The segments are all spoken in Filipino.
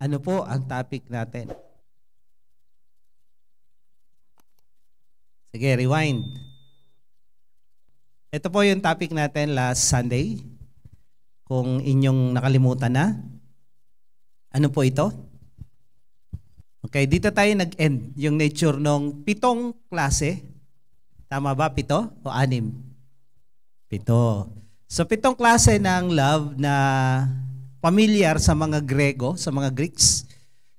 Ano po ang topic natin? Sige, rewind. Ito po yung topic natin last Sunday. Kung inyong nakalimutan na. Ano po ito? Okay, dito tayo nag-end yung nature ng 7 klase. Tama ba? 7 o 6? 7. So 7 klase ng love na familiar sa mga Grego, sa mga Greeks.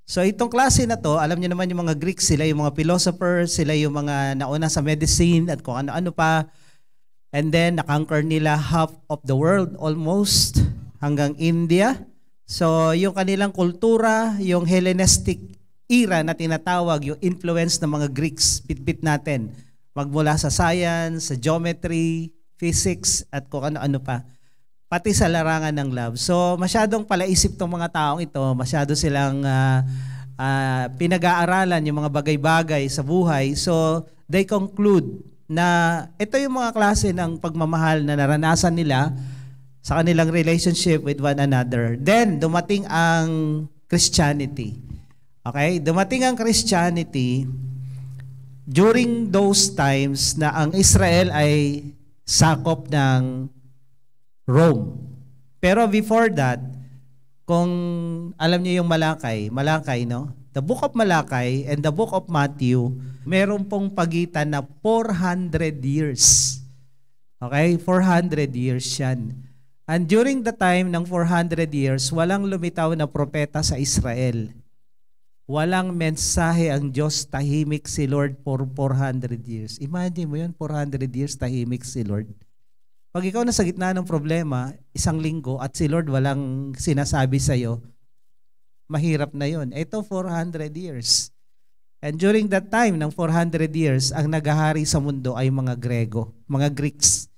So itong klase na to, alam niyo naman yung mga Greeks, sila yung mga philosophers, sila yung mga nauna sa medicine at kung ano-ano pa. And then nakonquer nila half of the world almost hanggang India. So yung kanilang kultura, yung Hellenistic era na tinatawag, yung influence ng mga Greeks, bit-bit natin. Magmula sa science, sa geometry, physics, at kung ano-ano pa. Pati sa larangan ng love. So masyadong palaisip tong mga taong ito, masyado silang pinag-aaralan yung mga bagay-bagay sa buhay. So they conclude na ito yung mga klase ng pagmamahal na naranasan nila sa kanilang relationship with one another. Then dumating ang Christianity. Okay? Dumating ang Christianity during those times na ang Israel ay sakop ng Rome. Pero before that, kung alam niyo yung Malakay, no? The book of Malakay and the book of Matthew, meron pong pagitan na 400 years. Okay? 400 years yan. And during the time ng 400 years, walang lumitaw na propeta sa Israel. Walang mensahe ang Diyos, tahimik si Lord for 400 years. Imagine mo yun, 400 years tahimik si Lord. Pag ikaw nasa gitna ng problema, 1 linggo at si Lord walang sinasabi sa'yo, mahirap na yun. Ito 400 years. And during that time ng 400 years, ang naghahari sa mundo ay mga Grego, mga Greeks.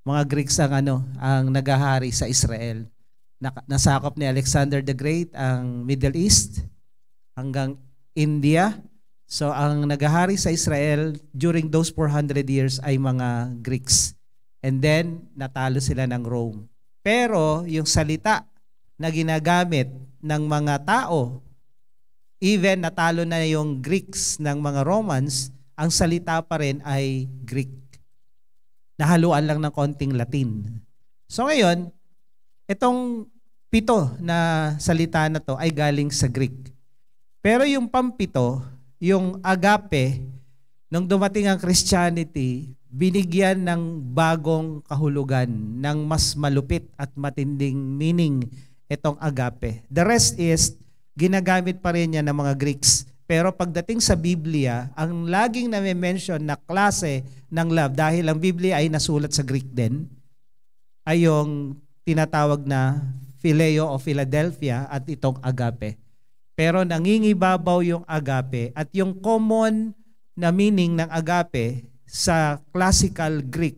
Mga Greeks ang naghahari sa Israel. Nasakop ni Alexander the Great ang Middle East hanggang India. So ang naghahari sa Israel during those 400 years ay mga Greeks. And then natalo sila ng Rome. Pero yung salita na ginagamit ng mga tao, even natalo na yung Greeks ng mga Romans, ang salita pa rin ay Greek. Nahaluan lang ng konting Latin. So ngayon, itong 7 na salita na to ay galing sa Greek. Pero yung pampito, yung agape, nung dumating ang Christianity, binigyan ng bagong kahulugan, ng mas malupit at matinding meaning itong agape. The rest is, ginagamit pa rin yan ng mga Greeks. Pero pagdating sa Biblia, ang laging nami-mention na klase ng love, dahil ang Biblia ay nasulat sa Greek din, ay yung tinatawag na Phileo o Philadelphia at itong agape. Pero nangingibabaw yung agape at yung common na meaning ng agape sa classical Greek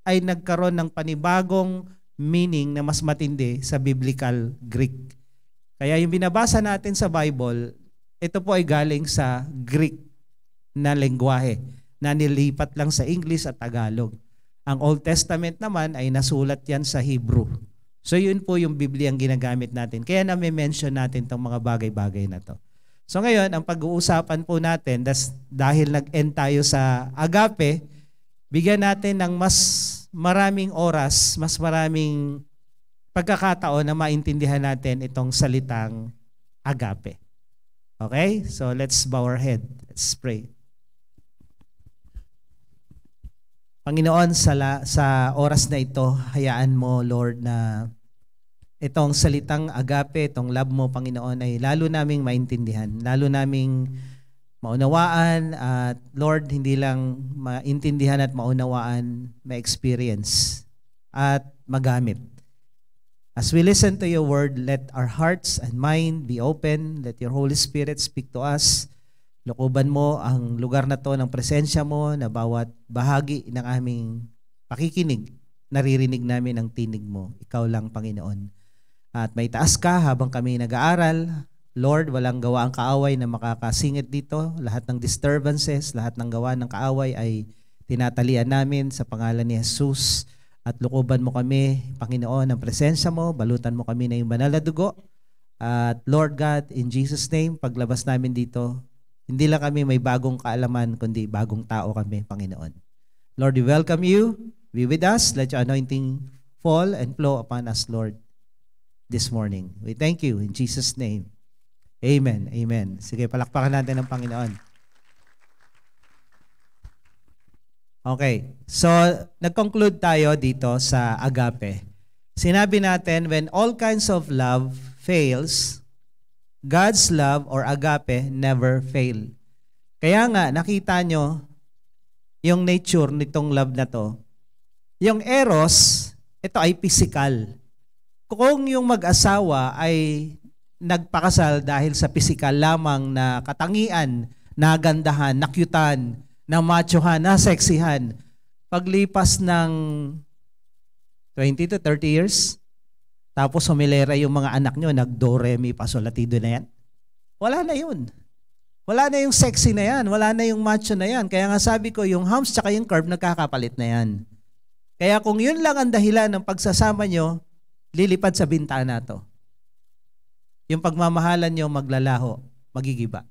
ay nagkaroon ng panibagong meaning na mas matindi sa biblical Greek. Kaya yung binabasa natin sa Bible, ito po ay galing sa Greek na lengguwahe na nilipat lang sa English at Tagalog. Ang Old Testament naman ay nasulat yan sa Hebrew. So yun po yung Biblia ang ginagamit natin. Kaya na-mention natin itong mga bagay-bagay na to. So ngayon, ang pag-uusapan po natin, dahil nag-end tayo sa agape, bigyan natin ng mas maraming oras, mas maraming pagkakataon na maintindihan natin itong salitang agape. Okay? So let's bow our head. Let's pray. Panginoon, sa oras na ito, hayaan mo, Lord, na itong salitang agape, itong love mo, Panginoon, ay lalo naming maintindihan, lalo naming maunawaan, at Lord, hindi lang maintindihan at maunawaan, ma-experience at magamit. As we listen to your word, let our hearts and mind be open. Let your Holy Spirit speak to us. Lokoban mo ang lugar na to ng presensya mo na bawat bahagi ng aming pakikinig, naririnig namin ang tinig mo. Ikaw lang, Panginoon. At may taas ka habang kami nag-aaral. Lord, walang gawa ang kaaway na makakasingit dito. Lahat ng disturbances, lahat ng gawa ng kaaway ay tinatalian namin sa pangalan ni Jesus. At lukuban mo kami, Panginoon, ng presensya mo. Balutan mo kami na yung banal na dugo. At Lord God, in Jesus' name, paglabas namin dito, hindi lang kami may bagong kaalaman, kundi bagong tao kami, Panginoon. Lord, we welcome you. Be with us. Let your anointing fall and flow upon us, Lord, this morning. We thank you in Jesus' name. Amen. Amen. Sige, palakpakan natin ang Panginoon. Okay. So, nag-conclude tayo dito sa agape. Sinabi natin, when all kinds of love fails, God's love or agape never fail. Kaya nga, nakita nyo yung nature nitong love na to. Yung eros, ito ay physical. Kung yung mag-asawa ay nagpakasal dahil sa physical lamang na katangian, nagandahan, nakyutan, na machohan, na seksihan, paglipas ng 20 to 30 years, tapos humilera yung mga anak nyo, nag-do, re, mi, fa, sol, la, ti, do na yan. Wala na yun. Wala na yung sexy na yan. Wala na yung macho na yan. Kaya nga sabi ko, yung humps tsaka yung curve, nagkakapalit na yan. Kaya kung yun lang ang dahilan ng pagsasama nyo, lilipad sa bintana to. Yung pagmamahalan nyo maglalaho, magigiba.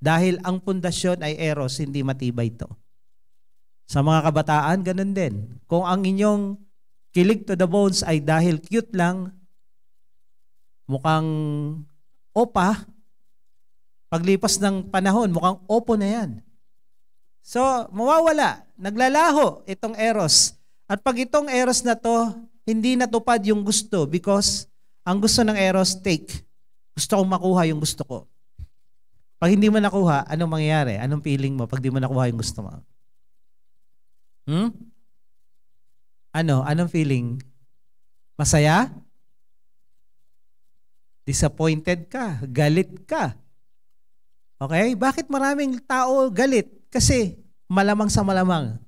Dahil ang pundasyon ay eros, hindi matibay ito. Sa mga kabataan, ganun din. Kung ang inyong kilig to the bones ay dahil cute lang, mukhang opa, paglipas ng panahon, mukhang opo na yan. So, mawawala. Naglalaho itong eros. At pag itong eros na to, hindi natupad yung gusto because ang gusto ng eros, take. Gusto kong makuha yung gusto ko. Pag hindi mo nakuha, anong mangyayari? Anong feeling mo pag di mo nakuha yung gusto mo? Anong feeling? Masaya? Disappointed ka? Galit ka? Okay? Bakit maraming tao galit? Kasi malamang sa malamang,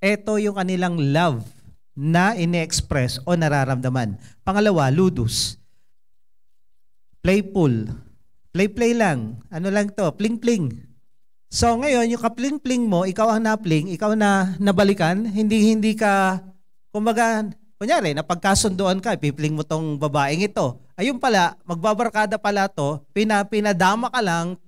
ito yung kanilang love na ine-express o nararamdaman. Pangalawa, ludus. Playful. Play lang. Ano lang to? Pling-pling. So ngayon, yung kapling-pling mo, ikaw ang napling, ikaw na nabalikan, hindi ka, kumbaga, kunyari, napagkasunduan ka, pipling mo tong babaeng ito. Ayun pala, magbabarkada pala to, pinadama ka lang,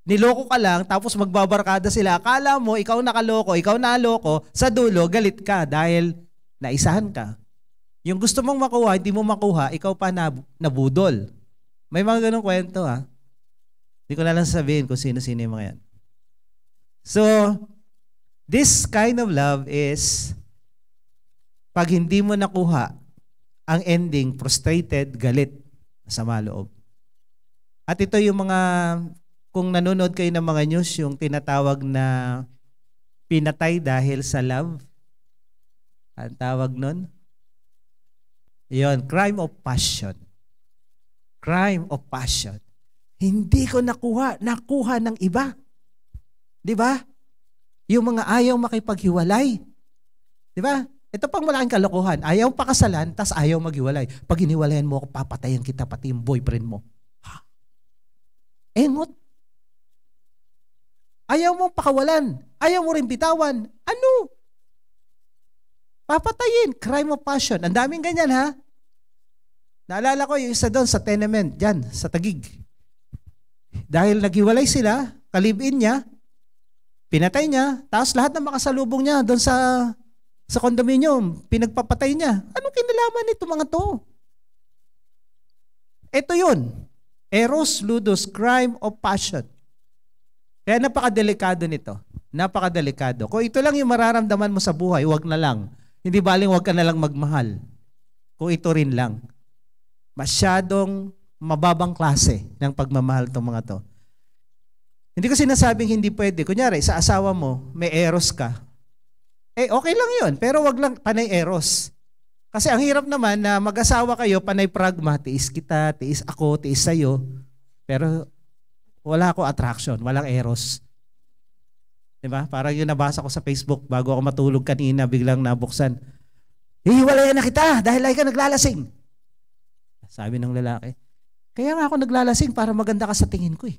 niloko ka lang, tapos magbabarkada sila. Akala mo, ikaw nakaloko, ikaw naloko, sa dulo, galit ka dahil naisahan ka. Yung gusto mong makuha, hindi mo makuha, ikaw pa nabudol. May mga ganong kwento ha. Hindi ko na lang sabihin kung sino-sino yung mga yan. So, this kind of love is pag hindi mo nakuha, ang ending, frustrated, galit, masama loob. At ito yung mga, kung nanonood kayo ng mga news, yung tinatawag na pinatay dahil sa love. Ang tawag nun? Yun, crime of passion. Crime of passion. Hindi ko nakuha ng iba. Di ba? Yung mga ayaw makipaghiwalay. Di ba? Ito pang malaking kalokohan. Ayaw pakasalan, tas ayaw maghiwalay. Pag hiniwalayan mo ako, papatayan kita pati yung boyfriend mo. Ha? Engot. Ayaw mong pakawalan. Ayaw mo rin bitawan. Ano? Papatayin. Crime of passion. Ang daming ganyan ha. Naalala ko yung isa doon sa tenement, dyan, sa Taguig. Dahil naghiwalay sila, kalibin niya, pinatay niya, tapos lahat ng makasalubong niya doon sa condominium, pinagpapatay niya. Anong kinalaman nito mga to? Ito yun. Eros, ludus, crime of passion. Kaya napakadelikado nito. Napakadelikado. Kung ito lang yung mararamdaman mo sa buhay, wag na lang. Hindi baling wag ka na lang magmahal. Kung ito rin lang. Masyadong mababang klase ng pagmamahal itong mga to. Hindi ko sinasabing hindi pwede. Kunyari, sa asawa mo, may eros ka. Okay lang yun. Pero wag lang panay eros. Kasi ang hirap naman na mag-asawa kayo, panay pragma, tiis kita, tiis ako, tiis sa'yo. Pero wala ako attraction, walang eros. Diba? Parang yung nabasa ko sa Facebook bago ako matulog kanina, biglang nabuksan. Hihiwalayan na kita dahil ay ka naglalasing. Sabi ng lalaki, kaya nga ako naglalasing para maganda ka sa tingin ko eh.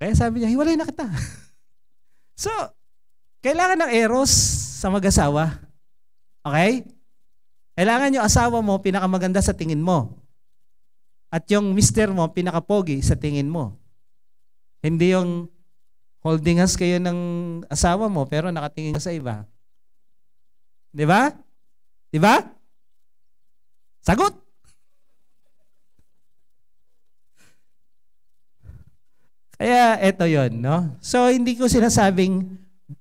Kaya sabi niya, hiwalay na kita. So, kailangan ng eros sa mag-asawa. Okay? Kailangan yung asawa mo, pinakamaganda sa tingin mo. At yung mister mo, pinakapogi sa tingin mo. Hindi yung holding hands kayo ng asawa mo, pero nakatingin ka sa iba. Di ba? Di ba? Sagot! Kaya eto yon, no? So, hindi ko sinasabing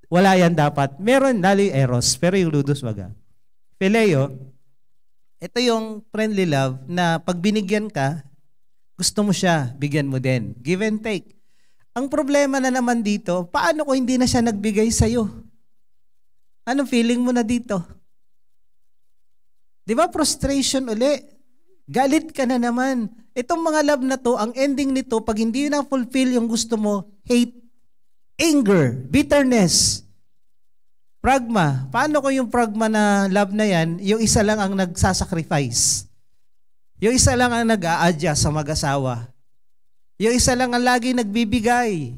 wala yan dapat. Meron, lalo yung eros, pero yung ludus waga. Phileo, ito yung friendly love na pag binigyan ka, gusto mo siya, bigyan mo din. Give and take. Ang problema na naman dito, paano kung hindi na siya nagbigay sa'yo? Anong feeling mo na dito? Di ba frustration uli? Galit ka na naman. Itong mga love na to, ang ending nito, pag hindi na fulfill yung gusto mo, hate, anger, bitterness, pragma. Paano kung yung pragma na love na yan, yung isa lang ang nagsasacrifice? Yung isa lang ang nag-a-adjust sa mag-asawa. Yung isa lang ang lagi nagbibigay.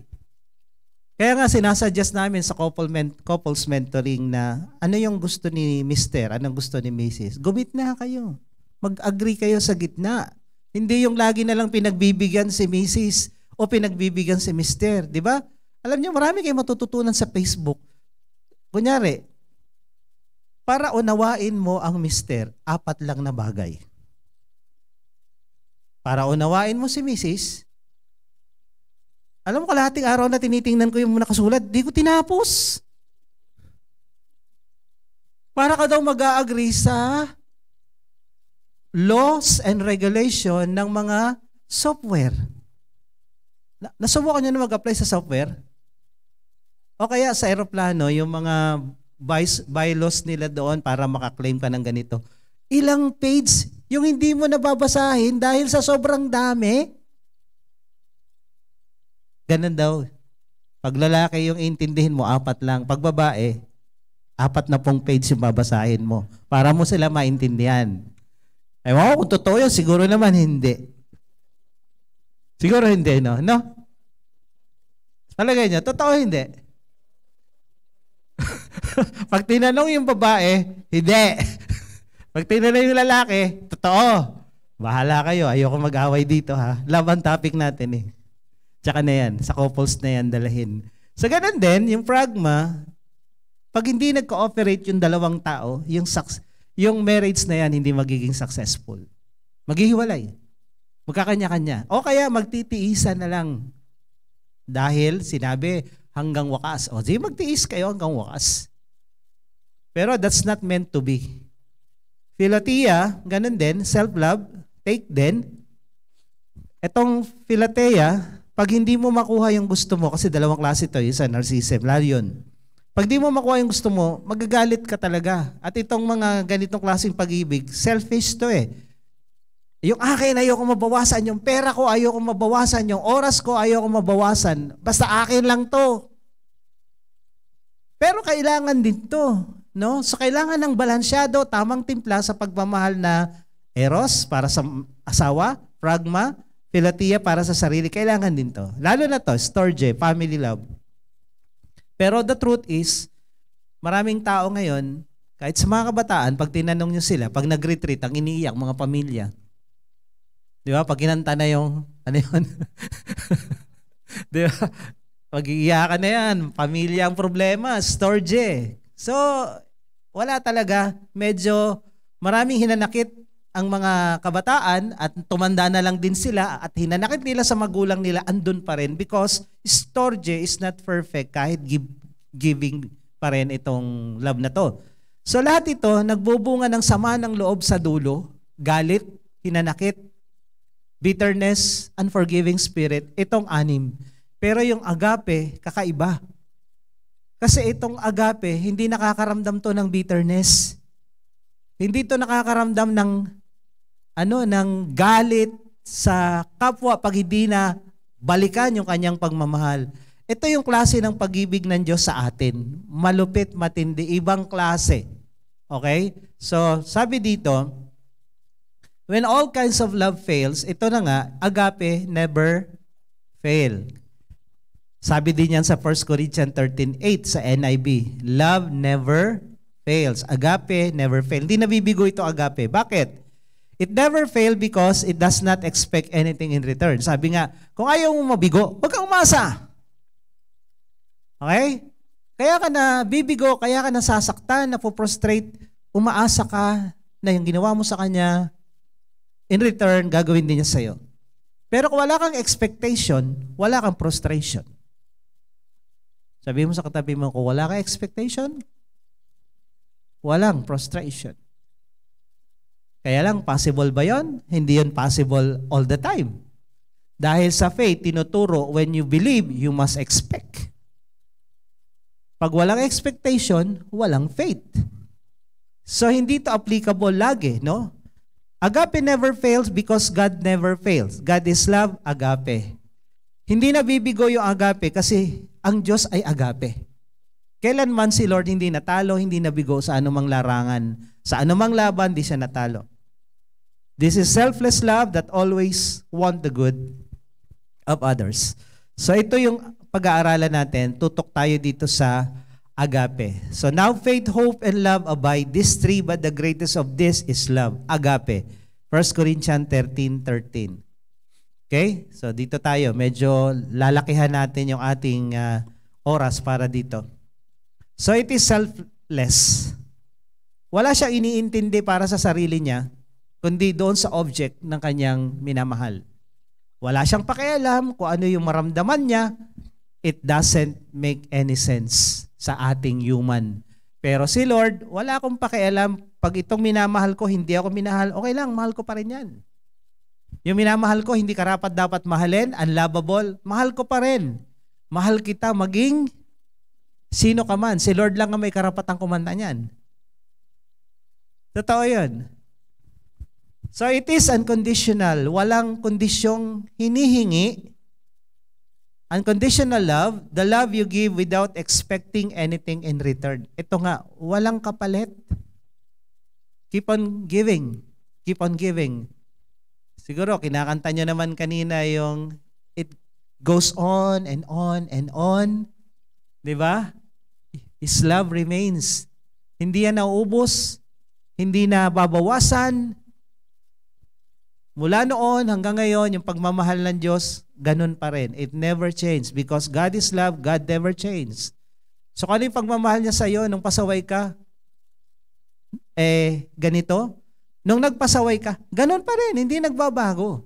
Kaya nga sinasuggest namin sa couples mentoring na ano yung gusto ni Mister, anong gusto ni Mrs. Gumit na kayo. Mag-agree kayo sa gitna. Hindi yung lagi na lang pinagbibigyan si Mrs. o pinagbibigyan si Mister. Di ba? Alam niyo, marami kayong matututunan sa Facebook. Kunyari, para unawain mo ang Mister, 4 lang na bagay. Para unawain mo si Mrs., alam mo, kalahating araw na tinitingnan ko yung nakasulat, di ko tinapos. Para ka daw mag-a-agree sa laws and regulation ng mga software. Nasubukan nyo na mag-apply sa software? O kaya sa aeroplano, yung mga bylaws nila doon para makaklaim ka ng ganito. Ilang page yung hindi mo nababasahin dahil sa sobrang dami? Ganun daw. Pag lalaki yung intindihin mo, 4 lang. Pag babae, 40 page yung babasahin mo para mo sila maintindihan. Ewan ko kung totoo yun, siguro naman hindi. Siguro hindi, no? No? Palagay niyo, totoo hindi? Pag tinanong yung babae, hindi. Pag tinanong yung lalaki, totoo. Bahala kayo, ayoko mag-away dito ha. Laban topic natin eh. Tsaka na yan, sa couples na yan dalahin. So ganun din, yung pragma, pag hindi nag-cooperate yung dalawang tao, yung marriage na yan hindi magiging successful. Maghihiwalay. Magkakanya-kanya. O kaya magtitiisan na lang. Dahil sinabi hanggang wakas. O di magtiis kayo hanggang wakas. Pero that's not meant to be. Philotia, ganun din, self-love, take din. Etong philotea, pag hindi mo makuha yung gusto mo, kasi 2 klase ito, isa narcissism, lalo yun. Pag di mo makuha yung gusto mo, magagalit ka talaga. At itong mga ganitong klaseng pag-ibig, selfish to eh. Yung akin, ayoko mabawasan. Yung pera ko, ayoko mabawasan. Yung oras ko, ayoko mabawasan. Basta akin lang to. Pero kailangan din to. No? So kailangan ng balansyado, tamang timpla sa pagmamahal na eros para sa asawa, pragma, philotia para sa sarili. Kailangan din to. Lalo na to, storge, family love. Pero the truth is, maraming tao ngayon, kahit sa mga kabataan, pag tinanong nyo sila, pag nag-retreat, ang iniiyak, mga pamilya. Di ba? Pag kinanta na yung, ano yun? Di ba? Pag iiyakan na yan, pamilya ang problema, storge. So, wala talaga. Medyo maraming hinanakit ang mga kabataan at tumanda na lang din sila at hinanakit nila sa magulang nila andun pa rin because storge is not perfect kahit giving pa rin itong love na to. So lahat ito nagbubunga ng sama ng loob sa dulo, galit, hinanakit, bitterness, unforgiving spirit, itong 6. Pero yung agape, kakaiba. Kasi itong agape, hindi nakakaramdam to ng bitterness. Hindi to nakakaramdam ng ng galit sa kapwa pag hindi na balikan yung kanyang pagmamahal. Ito yung klase ng pag-ibig ng Diyos sa atin. Malupit, matindi, ibang klase. Okay? So, sabi dito, when all kinds of love fails, ito na nga, agape never fail. Sabi din yan sa 1 Corinthians 13:8 sa NIV, love never fails. Agape never fail. Hindi nabibigo ito agape. Bakit? It never fail because it does not expect anything in return. Sabi nga, kung ayaw mo mabigo, huwag kang umasa. Okay? Kaya ka na bibigo, kaya ka nasasaktan, napoprostrate, umaasa ka na yung ginawa mo sa kanya, in return, gagawin din niya sa'yo. Pero kung wala kang expectation, wala kang prostration. Sabi mo sa katabi mo, kung wala kang expectation, walang prostration. Kaya lang, possible ba yon? Hindi yun possible all the time. Dahil sa faith, tinuturo, when you believe, you must expect. Pag walang expectation, walang faith. So, hindi to applicable lagi, no? Agape never fails because God never fails. God is love, agape. Hindi nabibigo yung agape kasi ang Diyos ay agape. Kailanman si Lord hindi natalo, hindi nabigo sa anumang larangan. Sa anumang laban, di siya natalo. This is selfless love that always want the good of others. So ito yung pag-aaralan natin. Tutok tayo dito sa agape. So now faith, hope, and love abide. These three, but the greatest of this is love. Agape. 1 Corinthians 13:13. Okay? So dito tayo. Medyo lalakihan natin yung ating oras para dito. So it is selfless. Wala siyang iniintindi para sa sarili niya, kundi doon sa object ng kanyang minamahal. Wala siyang pakialam kung ano yung maramdaman niya. It doesn't make any sense sa ating human. Pero si Lord, wala akong pakialam. Pag itong minamahal ko, hindi ako minahal, okay lang, mahal ko pa rin yan. Yung minamahal ko, hindi karapat dapat mahalin, unlovable, mahal ko pa rin. Mahal kita maging sino ka man. Si Lord lang ang may karapatang kumanta niyan. Totoo yun. So it is unconditional. Walang kondisyong hinihingi. Unconditional love, the love you give without expecting anything in return. Ito nga, walang kapalit. Keep on giving. Keep on giving. Siguro, kinakanta nyo naman kanina yung it goes on and on and on. Diba? His love remains. Hindi yan nauubos. Hindi na babawasan. Mula noon hanggang ngayon, yung pagmamahal ng Diyos, ganun pa rin. It never changed. Because God is love, God never changed. So kung ano yung pagmamahal niya sa iyo nung pasaway ka, ganito. Nung nagpasaway ka, ganun pa rin. Hindi nagbabago.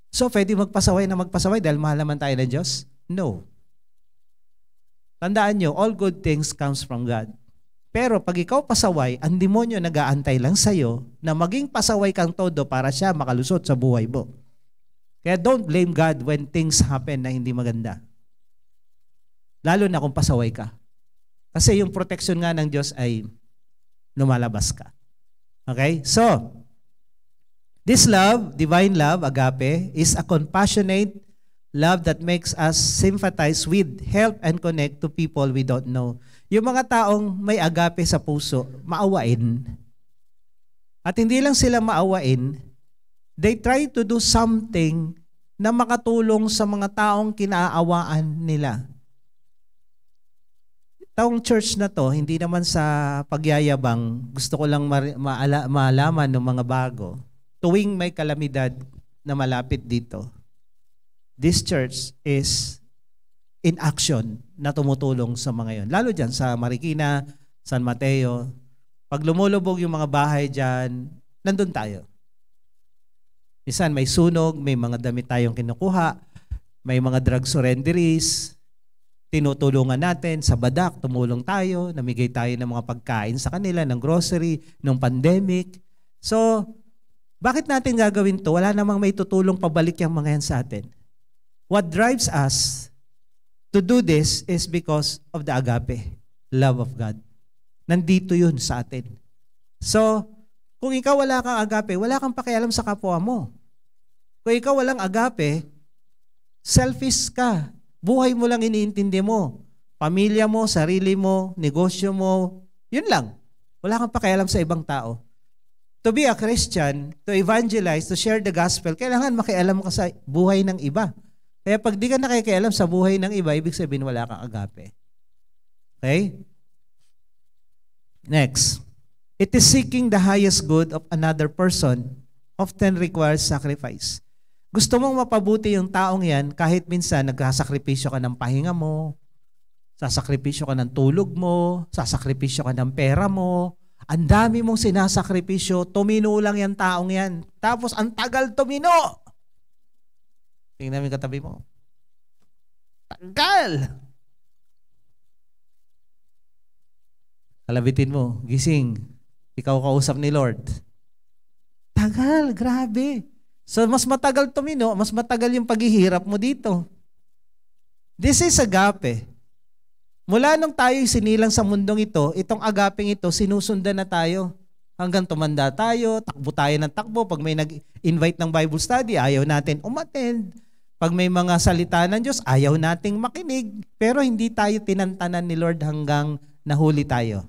So pwede magpasaway na magpasaway dahil mahal naman tayo ng Diyos? No. Tandaan nyo, all good things comes from God. Pero pag ikaw pasaway, ang demonyo nag-aantay lang sa'yo na maging pasaway kang todo para siya makalusot sa buhay mo. Kaya don't blame God when things happen na hindi maganda. Lalo na kung pasaway ka. Kasi yung protection nga ng Diyos ay lumalabas ka. Okay? So, this love, divine love, agape, is a compassionate love that makes us sympathize with, help, and connect to people we don't know. Yung mga taong may agape sa puso, maawain. At hindi lang sila maawain, they try to do something na makatulong sa mga taong kinaawaan nila. Taong church na to, hindi naman sa pagyayabang, gusto ko lang malaman ng mga bago. Tuwing may kalamidad na malapit dito, this church is in action na tumutulong sa mga yon. Lalo dyan sa Marikina, San Mateo. Pag lumulubog yung mga bahay dyan, nandun tayo. Minsan may sunog, may mga damit tayong kinukuha, may mga drug surrenderies, tinutulungan natin sa Badak, tumulong tayo, namigay tayo ng mga pagkain sa kanila, ng grocery, ng pandemic. So, bakit natin gagawin to? Wala namang may tutulong pabalik yung mga yan sa atin. What drives us to do this is because of the agape, love of God. Nandito yun sa atin. So, kung ikaw wala kang agape, wala kang pakialam sa kapwa mo. Kung ikaw walang agape, selfish ka. Buhay mo lang iniintindi mo. Pamilya mo, sarili mo, negosyo mo, yun lang. Wala kang pakialam sa ibang tao. To be a Christian, to evangelize, to share the gospel, kailangan makialam ka sa buhay ng iba. Kaya pag di ka nakikialam sa buhay ng iba, ibig sabihin wala kang agape. Okay? Next. It is seeking the highest good of another person often requires sacrifice. Gusto mong mapabuti yung taong yan kahit minsan nagsasakripisyo ka ng pahinga mo, sasakripisyo ka ng tulog mo, sasakripisyo ka ng pera mo, ang dami mong sinasakripisyo, tumino lang yung taong yan. Tapos ang tagal tumino. Tingnan mo yung katabi mo. Tagal! Kalabitin mo, gising. Ikaw kausap ni Lord. Tagal, grabe. So mas matagal tumino, mas matagal yung paghihirap mo dito. This is agape. Mula nung tayo sinilang sa mundong ito, itong agapeng ito, sinusundan na tayo. Hanggang tumanda tayo, takbo tayo ng takbo. Pag may nag-invite ng Bible study, ayaw natin umattend. Pag may mga salita ng Diyos, ayaw nating makinig. Pero hindi tayo tinantanan ni Lord hanggang nahuli tayo.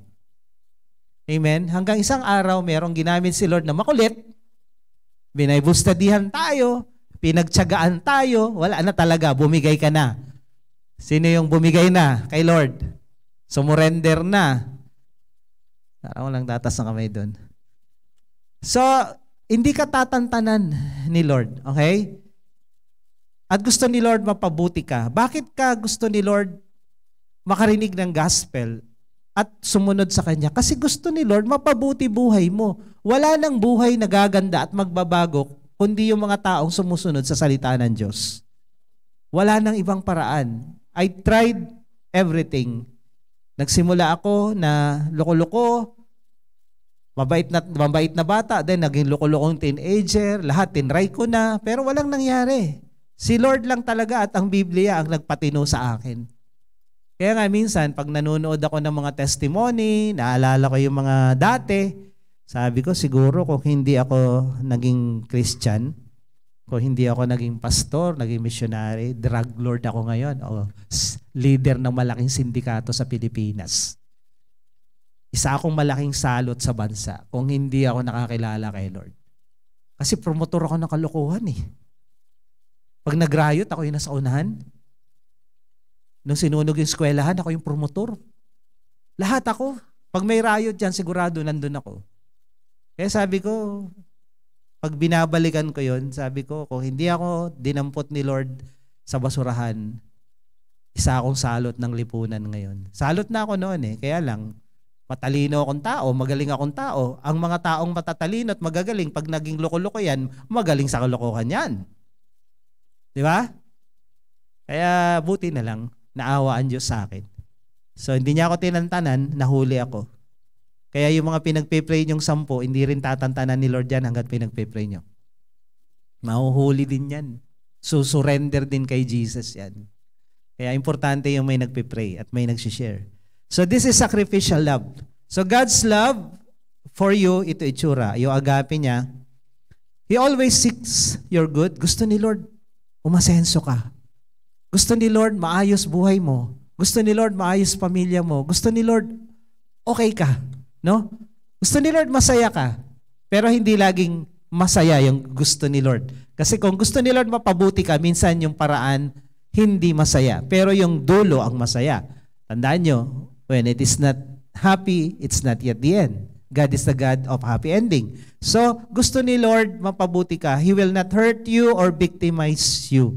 Amen? Hanggang isang araw, merong ginamit si Lord na makulit. Bible studyhan tayo, pinagtiyagaan tayo, wala na talaga, bumigay ka na. Sino yung bumigay na kay Lord? Sumurrender na. Parang lang tatas ng kamay doon. So, hindi ka tatantanan ni Lord, okay? At gusto ni Lord mapabuti ka. Bakit ka gusto ni Lord makarinig ng gospel at sumunod sa Kanya? Kasi gusto ni Lord mapabuti buhay mo. Wala nang buhay na gaganda at magbabago kundi yung mga taong sumusunod sa salita ng Diyos. Wala nang ibang paraan. I tried everything. Nagsimula ako na loko-loko, mabait na bata, then naging loko-lokong teenager, lahat tinry ko na, pero walang nangyari. Si Lord lang talaga at ang Biblia ang nagpatino sa akin. Kaya nga minsan, pag nanonood ako ng mga testimony, naalala ko yung mga dati, sabi ko siguro kung hindi ako naging Christian, kung hindi ako naging pastor, naging missionary, drug lord ako ngayon, o leader ng malaking sindikato sa Pilipinas. Isa akong malaking salot sa bansa kung hindi ako nakakilala kay Lord. Kasi promotor ako ng kalokohan eh. Pag nag-riot, ako yung nasa unahan. Nung sinunog yung eskwelahan, ako yung promotor. Lahat ako. Pag may riot dyan, sigurado nandun ako. Kaya sabi ko, pag binabalikan ko yon, sabi ko, kung hindi ako dinampot ni Lord sa basurahan, isa akong salot ng lipunan ngayon. Salot na ako noon eh. Kaya lang, matalino akong tao, magaling akong tao. Ang mga taong matatalino at magagaling, pag naging loko-loko yan, magaling sa kalokohan yan. Di ba? Kaya buti na lang, naawa ang Diyos sa akin. So hindi niya ako tinantanan, nahuli ako. Kaya yung mga pinagpe-pray niyong 10, hindi rin tatantanan ni Lord yan hanggat pinagpe-pray niyo. Mahuhuli din yan. So surrender din kay Jesus yan. Kaya importante yung may nagpe-pray at may nag-share. So this is sacrificial love. So God's love for you, ito itsura. Yung agape niya, He always seeks your good. Gusto ni Lord, umasenso ka. Gusto ni Lord, maayos buhay mo. Gusto ni Lord, maayos pamilya mo. Gusto ni Lord, okay ka. No? Gusto ni Lord, masaya ka. Pero hindi laging masaya yung gusto ni Lord. Kasi kung gusto ni Lord mapabuti ka, minsan yung paraan hindi masaya. Pero yung dulo ang masaya. Tandaan nyo, when it is not happy, it's not yet the end. God is the God of happy ending. So, gusto ni Lord mapabuti ka. He will not hurt you or victimize you.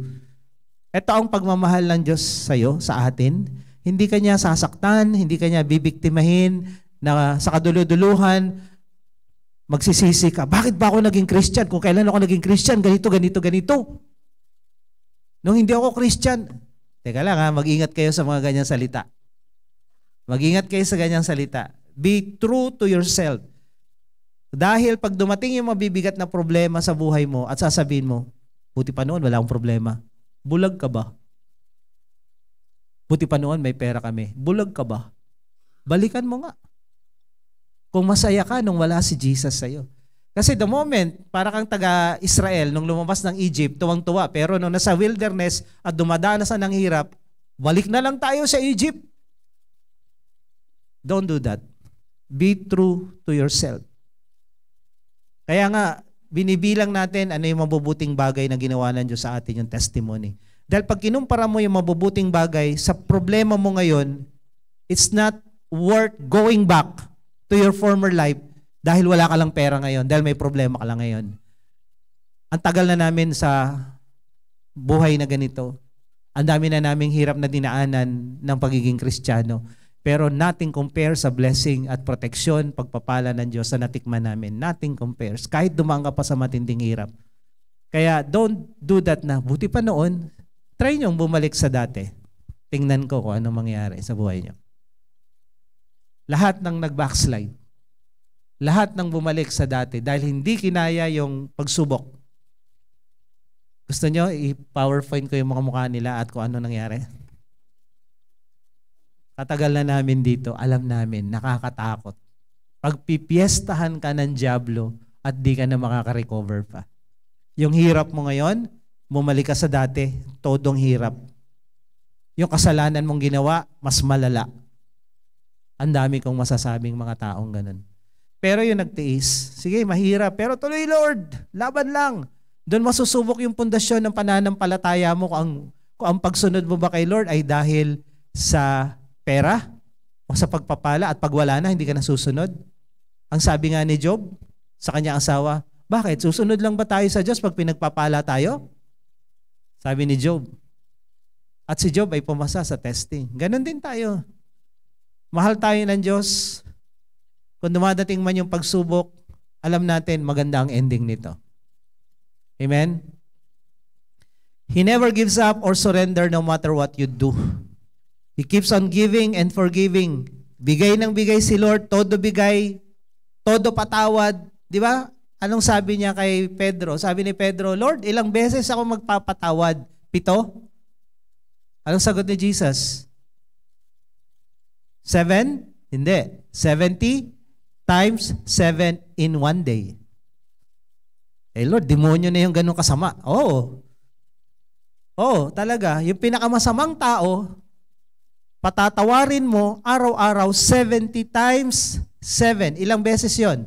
Ito ang pagmamahal ng Diyos sa'yo, sa atin. Hindi ka niya sasaktan, hindi ka niya bibiktimahin, na sa kaduluduluhan, magsisisi ka. Bakit ba ako naging Christian? Kung kailan ako naging Christian, ganito, ganito, ganito. Nung hindi ako Christian, teka lang ha, mag-ingat kayo sa mga ganyang salita. Mag-ingat kayo sa ganyang salita. Be true to yourself. Dahil pag dumating yung mabibigat na problema sa buhay mo at sasabihin mo, buti pa noon, wala akong problema. Bulag ka ba? Buti pa noon, may pera kami. Bulag ka ba? Balikan mo nga. Kung masaya ka nung wala si Jesus sa'yo. Kasi the moment, para kang taga-Israel, nung lumabas ng Egypt, tuwang-tuwa. Pero nung nasa wilderness at dumadanas ng hirap, balik na lang tayo sa Egypt. Don't do that. Be true to yourself. Kaya nga, binibilang natin ano yung mabubuting bagay na ginawa ng Diyos sa atin, yung testimony. Dahil pag kinumpara mo yung mabubuting bagay sa problema mo ngayon, it's not worth going back to your former life dahil wala ka lang pera ngayon, dahil may problema ka lang ngayon. Ang tagal na namin sa buhay na ganito. Ang dami na naming hirap na dinaanan ng pagiging Kristiyano. Pero nothing compares sa blessing at proteksyon, pagpapala ng Diyos sa natikman namin. Nothing compares. Kahit dumaan ka pa sa matinding hirap. Kaya don't do that na. Buti pa noon, try niyong bumalik sa dati. Tingnan ko kung anong mangyari sa buhay niyo. Lahat ng nag-backslide. Lahat ng bumalik sa dati dahil hindi kinaya yung pagsubok. Gusto niyo i-powerpoint ko yung mga mukha nila at kung ano nangyari? Katagal na namin dito, alam namin, nakakatakot. Pagpipiestahan ka ng dyablo at di ka na makaka-recover pa. Yung hirap mo ngayon, bumalik ka sa dati, todong hirap. Yung kasalanan mong ginawa, mas malala. Ang dami kong masasabing mga taong ganun. Pero yung nagtiis, sige, mahirap, pero tuloy Lord, laban lang. Doon masusubok yung pundasyon ng pananampalataya mo kung ang pagsunod mo ba kay Lord ay dahil sa pera o sa pagpapala at pag wala na, hindi ka na susunod. Ang sabi nga ni Job sa kanyang asawa, bakit? Susunod lang ba tayo sa Diyos pag pinagpapala tayo? Sabi ni Job. At si Job ay pumasa sa testing. Ganon din tayo. Mahal tayo ng Diyos. Kung dumadating man yung pagsubok, alam natin maganda ang ending nito. Amen? He never gives up or surrender no matter what you do. He keeps on giving and forgiving. Bigay ng bigay si Lord, todo bigay, todo patawad. Di ba? Anong sabi niya kay Pedro? Sabi ni Pedro, Lord, ilang beses ako magpapatawad? 7? Anong sagot ni Jesus? 7? Hindi. 70 times 7 in one day. Eh Lord, demonyo na yung ganun kasama. Oo. Oo, talaga. Yung pinakamasamang tao, patatawarin mo araw-araw 70 times 7. Ilang beses yon?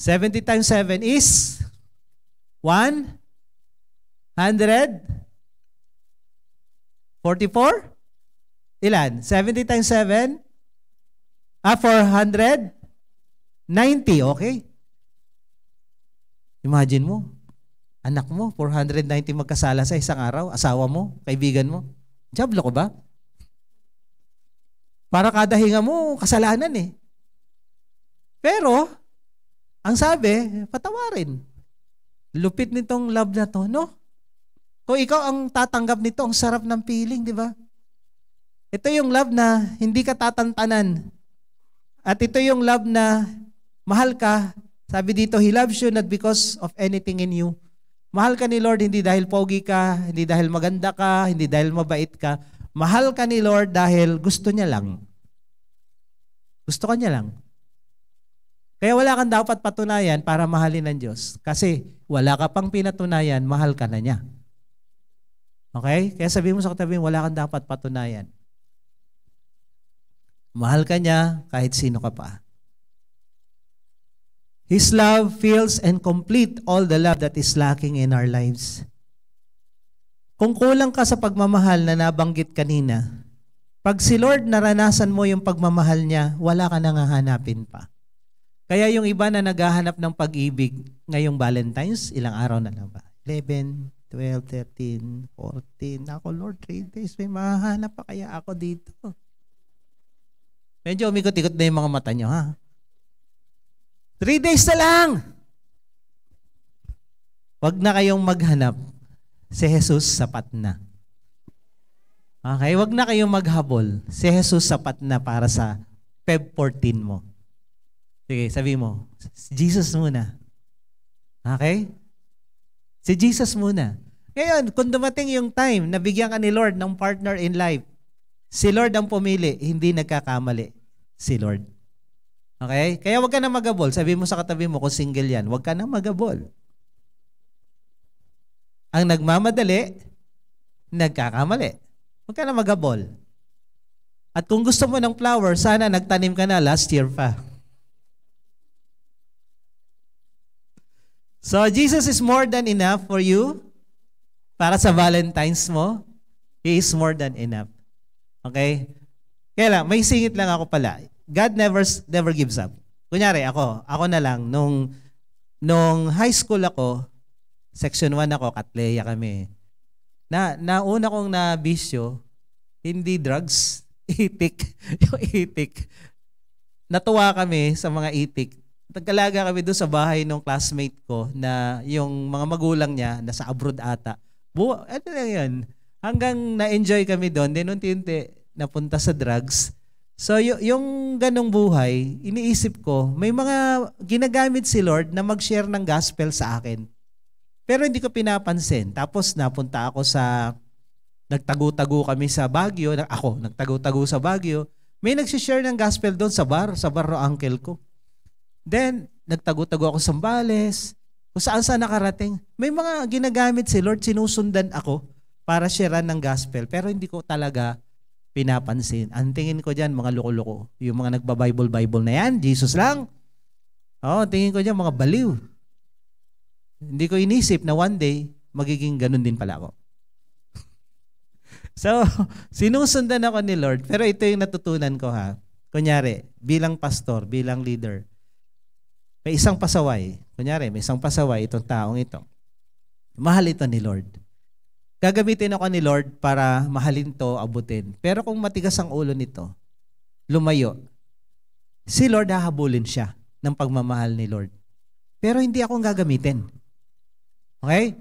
70 times 7 is 144? Ilan? 70 times 7? 490. Okay. Imagine mo, anak mo, 490 magkasala sa isang araw, asawa mo, kaibigan mo. Diablo ko ba? Para kada hinga mo, kasalanan eh. Pero, ang sabi, patawarin. Lupit nitong love na to, no? Kung ikaw ang tatanggap nito, ang sarap ng feeling, di ba? Ito yung love na hindi ka tatantanan. At ito yung love na mahal ka. Sabi dito, He loves you not because of anything in you. Mahal ka ni Lord hindi dahil pogi ka, hindi dahil maganda ka, hindi dahil mabait ka. Mahal ka ni Lord dahil gusto niya lang. Gusto ka niya lang. Kaya wala kang dapat patunayan para mahalin ng Diyos. Kasi wala ka pang pinatunayan, mahal ka na niya. Okay? Kaya sabihin mo sa katabi, wala kang dapat patunayan. Mahal ka niya kahit sino ka pa. His love fills and complete all the love that is lacking in our lives. Kung kulang ka sa pagmamahal na nabanggit kanina, pag si Lord naranasan mo yung pagmamahal niya, wala ka nang hahanapin pa. Kaya yung iba na naghahanap ng pag-ibig ngayong Valentine's, ilang araw na lang ba? 11, 12, 13, 14. Ako Lord, 3 days, may mahahanap pa kaya ako dito. Medyo umikot-ikot na yung mga mata nyo, ha? 3 days na lang. Wag na kayong maghanap. Si Jesus sapat na. Okay? Wag na kayong maghabol. Si Jesus sapat na para sa Feb 14 mo. Sige, sabi mo, Jesus muna. Okay? Si Jesus muna. Ngayon, kung dumating yung time na bigyan ka ni Lord ng partner in life, si Lord ang pumili, hindi nagkakamali. Si Lord. Okay? Kaya wag ka na magabol. Sabi mo sa katabi mo kung single yan, wag ka na magabol. Ang nagmamadali, nagkakamali. Wag ka na magabol. At kung gusto mo ng flower, sana nagtanim ka na last year pa. So, Jesus is more than enough for you para sa Valentine's mo. He is more than enough. Okay? Kaya lang, may singit lang ako pala. God never gives up. Kunyari, ako na lang, nung high school ako, section 1 ako, Katleya kami. Nauna kong nabisyo, hindi drugs, itik. Yung itik. Natuwa kami sa mga itik. Nagkalaga kami doon sa bahay ng classmate ko na yung mga magulang niya nasa abroad ata. Ano lang yun? Hanggang na-enjoy kami doon, then unti-unti napunta sa drugs. So yung ganong buhay, iniisip ko, may mga ginagamit si Lord na mag-share ng gospel sa akin. Pero hindi ko pinapansin. Tapos napunta ako nagtago-tago kami sa Baguio. Nagtago-tago sa Baguio. May nagsishare ng gospel doon sa bar ng uncle ko. Then, nagtago-tago ako sa Sambales, kung saan nakarating. May mga ginagamit si Lord, sinusundan ako para sharean ng gospel. Pero hindi ko talaga pinapansin. Ang tingin ko dyan, mga loko-loko. Yung mga nagba-Bible na yan, Jesus lang. Tingin ko dyan, mga baliw. Hindi ko inisip na one day, magiging ganun din pala ako. So, sinusundan ako ni Lord. Pero ito yung natutunan ko ha. Kunyari, bilang pastor, bilang leader, may isang pasaway. Kunyari, may isang pasaway itong taong ito. Mahal ito ni Lord. Gagamitin ako ni Lord para mahalin to, abutin. Pero kung matigas ang ulo nito, lumayo, si Lord hahabulin siya ng pagmamahal ni Lord. Pero hindi akong gagamitin. Okay?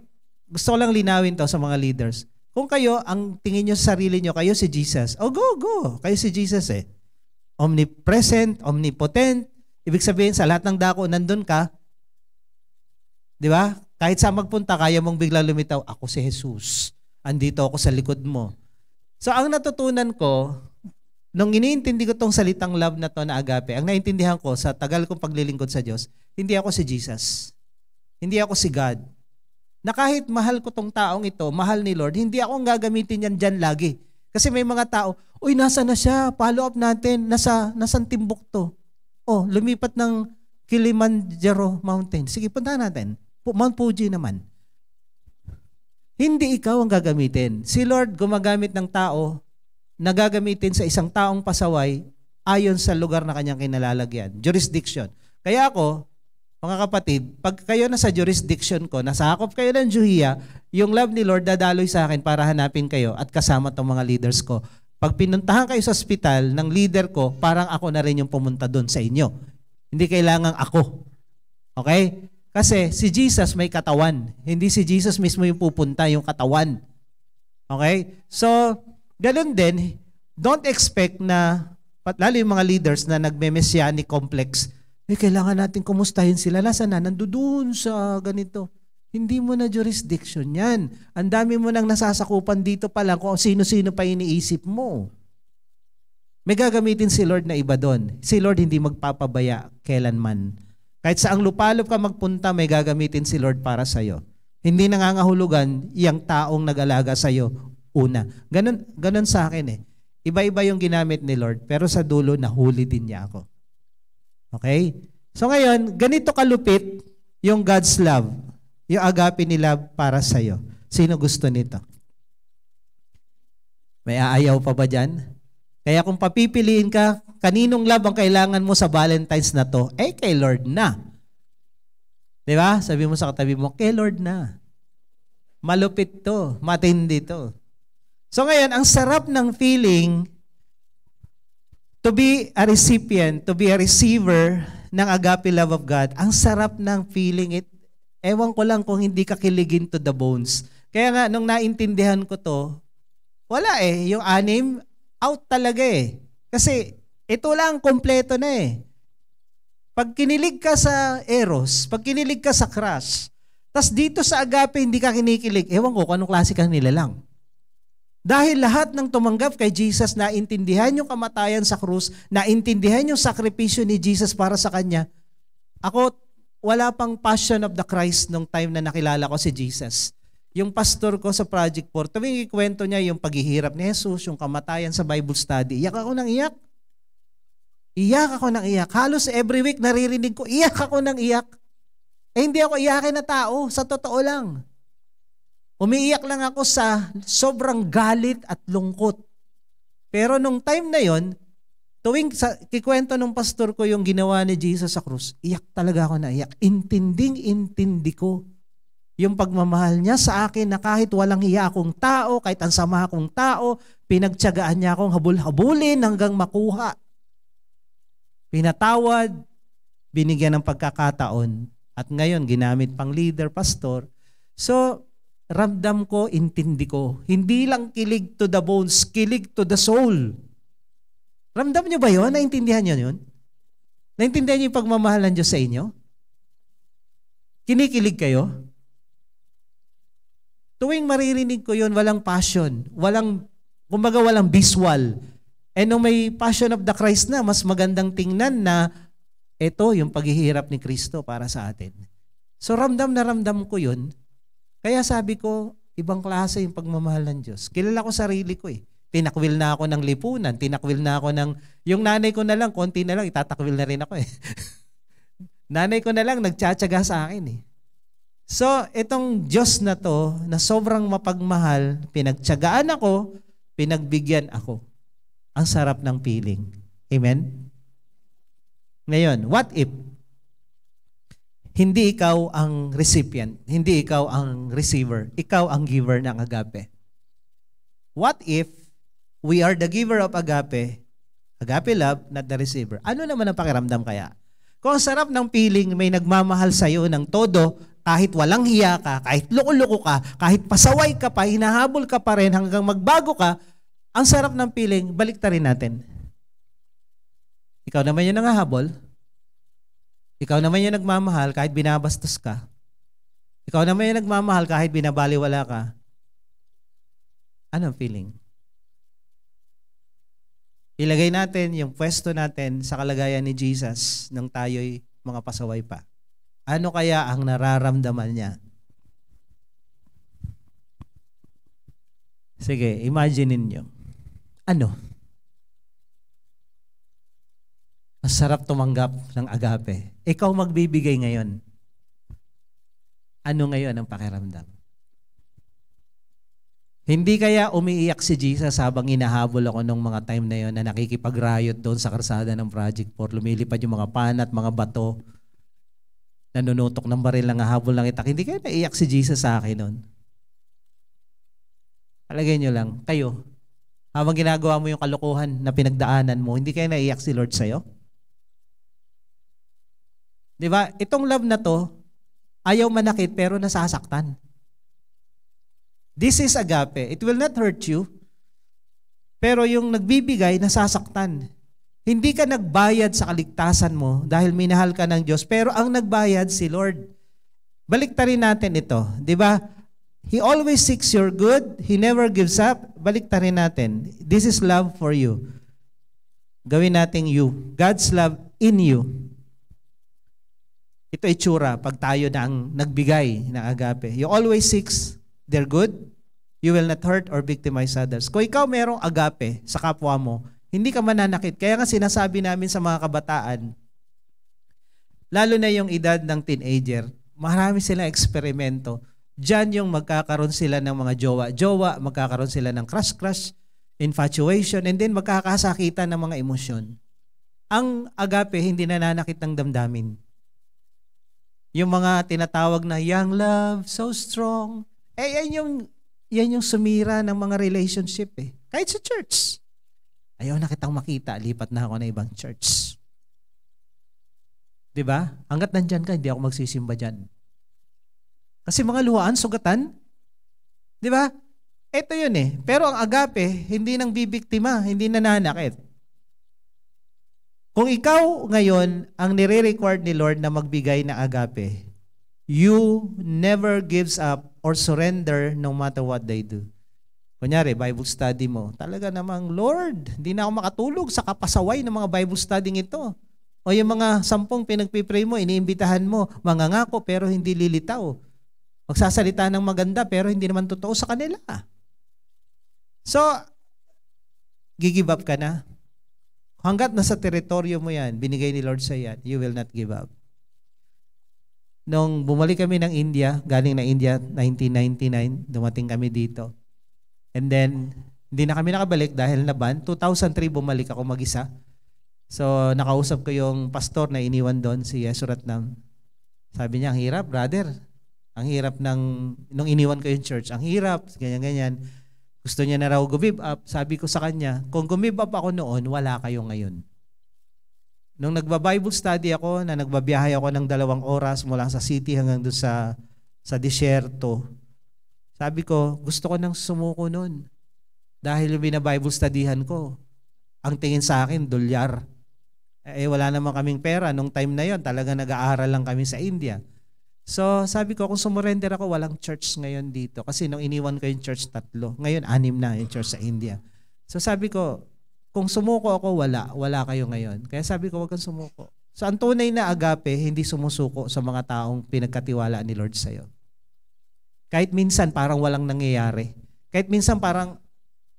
Gusto ko lang linawin to sa mga leaders. Kung kayo, ang tingin nyo sa sarili nyo, kayo si Jesus. Go. Kayo si Jesus eh. Omnipresent, omnipotent. Ibig sabihin, sa lahat ng dako, nandun ka. Di ba? Kahit saan magpunta, kaya mong bigla lumitaw, ako si Jesus. Andito ako sa likod mo. So, ang natutunan ko, nung iniintindi ko tong salitang love na to na agape, ang naintindihan ko sa tagal kong paglilingkod sa Diyos, hindi ako si Jesus. Hindi ako si God. Na kahit mahal ko tong taong ito, mahal ni Lord, hindi akong gagamitin yan dyan lagi. Kasi may mga tao, uy, nasa na siya? Follow up natin. Nasaan Timbuktu? Lumipat ng Kilimanjaro Mountain. Sige, punta natin. Mount Fuji naman. Hindi ikaw ang gagamitin. Si Lord gumagamit ng tao na gagamitin sa isang taong pasaway ayon sa lugar na kanyang kinalalagyan. Jurisdiction. Kaya ako, mga kapatid, pag kayo nasa jurisdiction ko, nasakop kayo ng Juhiya, yung love ni Lord dadaloy sa akin para hanapin kayo at kasama tong mga leaders ko. Pag pinuntahan kayo sa ospital ng leader ko, parang ako na rin yung pumunta doon sa inyo. Hindi kailangang ako. Okay? Kasi si Jesus may katawan. Hindi si Jesus mismo yung pupunta, yung katawan. Okay? So, ganun din, don't expect na, lalo yung mga leaders na nagme-messianic complex, kailangan natin kumustahin sila. Nasaan na? Nandoon sa ganito. Hindi mo na jurisdiction yan. Ang dami mo nang nasasakupan dito pa lang kung sino-sino pa iniisip mo. May gagamitin si Lord na iba doon. Si Lord hindi magpapabaya kailanman. Kahit saang lupalop ka magpunta, may gagamitin si Lord para sa'yo. Hindi nangangahulugan yung taong nag-alaga sa'yo una. Ganun sa akin eh. Iba-iba yung ginamit ni Lord, pero sa dulo, nahuli din niya ako. Okay? So ngayon, ganito kalupit yung God's love. Yung agape ni love para sa'yo. Sino gusto nito? May aayaw pa ba dyan? Kaya kung papipiliin ka, kaninong love ang kailangan mo sa Valentine's na to? Kay Lord na. Di ba? Sabi mo sa katabi mo, kay Lord na. Malupit to. Matindi to. So ngayon, ang sarap ng feeling to be a recipient, to be a receiver ng agape love of God. Ang sarap ng feeling it. Ewan ko lang kung hindi ka kiligin to the bones. Kaya nga, nung naintindihan ko to, wala eh. Yung 6, out talaga eh. Kasi, ito lang, kompleto na eh. Pag kinilig ka sa Eros, pag kinilig ka sa crush, tas dito sa agape, hindi ka kinikilig, ewan ko kung anong klase kang nilalang. Dahil lahat ng tumanggap kay Jesus, naintindihan yung kamatayan sa krus, naintindihan yung sakripisyo ni Jesus para sa kanya. Ako, wala pang passion of the Christ nung time na nakilala ko si Jesus. Yung pastor ko sa Project 4, tuwing ikwento niya yung paghihirap ni Jesus, yung kamatayan sa Bible study, iyak ako ng iyak. Iyak ako ng iyak. Halos every week naririnig ko, iyak ako ng iyak. Hindi ako iyakin na tao, sa totoo lang. Umiiyak lang ako sa sobrang galit at lungkot. Pero nung time na yon, Tuwing kikwento ng pastor ko yung ginawa ni Jesus sa krus, iyak talaga ako na iyak. Intinding-intindi ko yung pagmamahal niya sa akin na kahit walang hiya akong tao, kahit ang sama akong tao, pinagtiyagaan niya akong habul-habulin hanggang makuha. Pinatawad, binigyan ng pagkakataon, at ngayon ginamit pang leader, pastor. So, ramdam ko, intindi ko. Hindi lang kilig to the bones, kilig to the soul. Ramdam niyo ba yun? Naintindihan niyo yun? Naintindihan niyo yung pagmamahal ng Diyos sa inyo? Kinikilig kayo? Tuwing maririnig ko yun, walang passion, kumbaga walang visual. Nung may passion of the Christ na, mas magandang tingnan na ito yung paghihirap ni Kristo para sa atin. So ramdam na ramdam ko yun. Kaya sabi ko, ibang klase yung pagmamahal ng Diyos. Kilala ko sarili ko eh. Tinakwil na ako ng lipunan, tinakwil na ako ng, yung nanay ko na lang, konti na lang, itatakwil na rin ako eh. Nanay ko na lang, nagtsatsaga sa akin eh. So, itong Diyos na to, na sobrang mapagmahal, pinagtsagaan ako, pinagbigyan ako. Ang sarap ng feeling. Amen? Ngayon, what if hindi ikaw ang recipient, hindi ikaw ang receiver, ikaw ang giver ng agape? What if we are the giver of agape love, not the receiver? Ano naman ang pakiramdam kaya? Kung ang sarap ng feeling, may nagmamahal sa'yo ng todo, kahit walang hiya ka, kahit loko-loko ka, kahit pasaway ka pa, hinahabol ka pa rin hanggang magbago ka, ang sarap ng feeling, baliktarin natin. Ikaw naman yung nangahabol. Ikaw naman yung nagmamahal kahit binabastos ka. Ikaw naman yung nagmamahal kahit binabaliwala ka. Anong feeling? Ilagay natin yung pwesto natin sa kalagayan ni Jesus nang tayo'y mga pasaway pa. Ano kaya ang nararamdaman niya? Sige, imagine niyo. Ano? Masarap tumanggap ng agape. Ikaw magbibigay ngayon. Ano ngayon ang pakiramdam? Hindi kaya umiiyak si Jesus habang inahabol ako nung mga time na yon na nakikipag-riot doon sa karsada ng Project 4. Lumilipad yung mga panat, mga bato. Nanunutok ng baril ng habol ng itak. Hindi kaya naiyak si Jesus sa akin noon. Palagay nyo lang, kayo, habang ginagawa mo yung kalokohan na pinagdaanan mo, hindi kaya naiyak si Lord sa'yo? Diba? Itong love na to, ayaw manakit pero nasasaktan. This is agape. It will not hurt you. Pero yung nagbibigay, nasasaktan. Hindi ka nagbayad sa kaligtasan mo dahil minahal ka ng Diyos, pero ang nagbayad si Lord. Baliktarin natin ito. Diba? He always seeks your good. He never gives up. Baliktarin natin. This is love for you. Gawin natin you. God's love in you. Ito itsura pag tayo na ang nagbigay ng agape. You always seeks their good. You will not hurt or victimize others. Kung ikaw merong agape sa kapwa mo, hindi ka mananakit. Kaya nga sinasabi namin sa mga kabataan, lalo na yung edad ng teenager, marami silang eksperimento. Diyan yung magkakaroon sila ng mga jowa-jowa, magkakaroon sila ng crush-crush, infatuation, and then magkakasakitan ng mga emosyon. Ang agape, hindi nananakit ng damdamin. Yung mga tinatawag na young love, so strong, yan yung sumira ng mga relationship eh. Kahit sa church. Ayaw na kitang makita, lipat na ako na ibang church. Diba? Hanggat nandyan ka, hindi ako magsisimba dyan. Kasi mga luhaan, sugatan. Diba? Ito yun eh. Pero ang agape, hindi nang bibiktima, hindi nananakit. Kung ikaw ngayon ang nire-required ni Lord na magbigay ng agape, you never gives up or surrender no matter what they do. Kunyari, Bible study mo, talaga namang, Lord, hindi na ako makatulog sa kapasaway ng mga Bible studying ito. O yung mga 10 pinagpipray mo, iniimbitahan mo, mangangako pero hindi lilitaw. Magsasalita ng maganda pero hindi naman totoo sa kanila. So, gigive up ka na. Hanggat nasa teritoryo mo yan, binigay ni Lord sa yan, you will not give up. Nung bumalik kami ng India, galing na India, 1999, dumating kami dito. And then, hindi na kami nakabalik dahil naban. 2003 bumalik ako mag-isa. So, nakausap ko yung pastor na iniwan doon, si Yesuratnam. Sabi niya, ang hirap, brother. Ang hirap nung iniwan ko yung church. Ang hirap, ganyan-ganyan. Gusto niya na raw give up. Sabi ko sa kanya, kung give up ako noon, wala kayo ngayon. Nung nagba-Bible study ako, na nagbabiyahe ako ng 2 oras mula sa city hanggang doon sa disyerto, sabi ko, gusto ko nang sumuko noon. Dahil yung bina-Bible studyhan ko, ang tingin sa akin, dolyar. Wala naman kaming pera. Nung time na yon, talaga nag-aaral lang kami sa India. So, sabi ko, kung sumurrender ako, walang church ngayon dito. Kasi nung iniwan ko yung church 3, ngayon 6 na yung church sa India. So, sabi ko, kung sumuko ako, wala kayo ngayon. Kaya sabi ko, wag kang sumuko. So, ang tunay na agape, hindi sumusuko sa mga taong pinagkatiwala ni Lord sa'yo. Kahit minsan, parang walang nangyayari. Kahit minsan, parang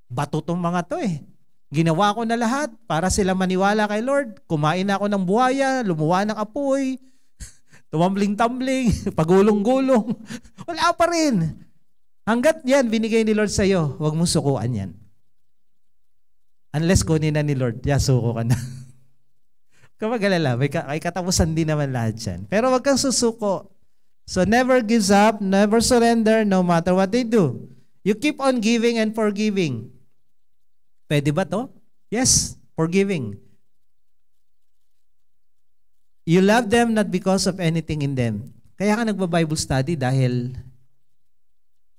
bato tong mga to eh. Ginawa ko na lahat para sila maniwala kay Lord. Kumain na ako ng buhaya, lumuwa ng apoy, tumambling-tambling, pagulong-gulong. Wala pa rin. Hanggat yan, binigay ni Lord sa'yo, huwag mong sukuan yan. Unless kunin na ni Lord, suko ka na. Kamag-alala, may katapusan din naman lahat yan. Pero huwag kang susuko. So never gives up, never surrender, no matter what they do. You keep on giving and forgiving. Pwede ba to? Yes, forgiving. You love them not because of anything in them. Kaya ka nagba-Bible study dahil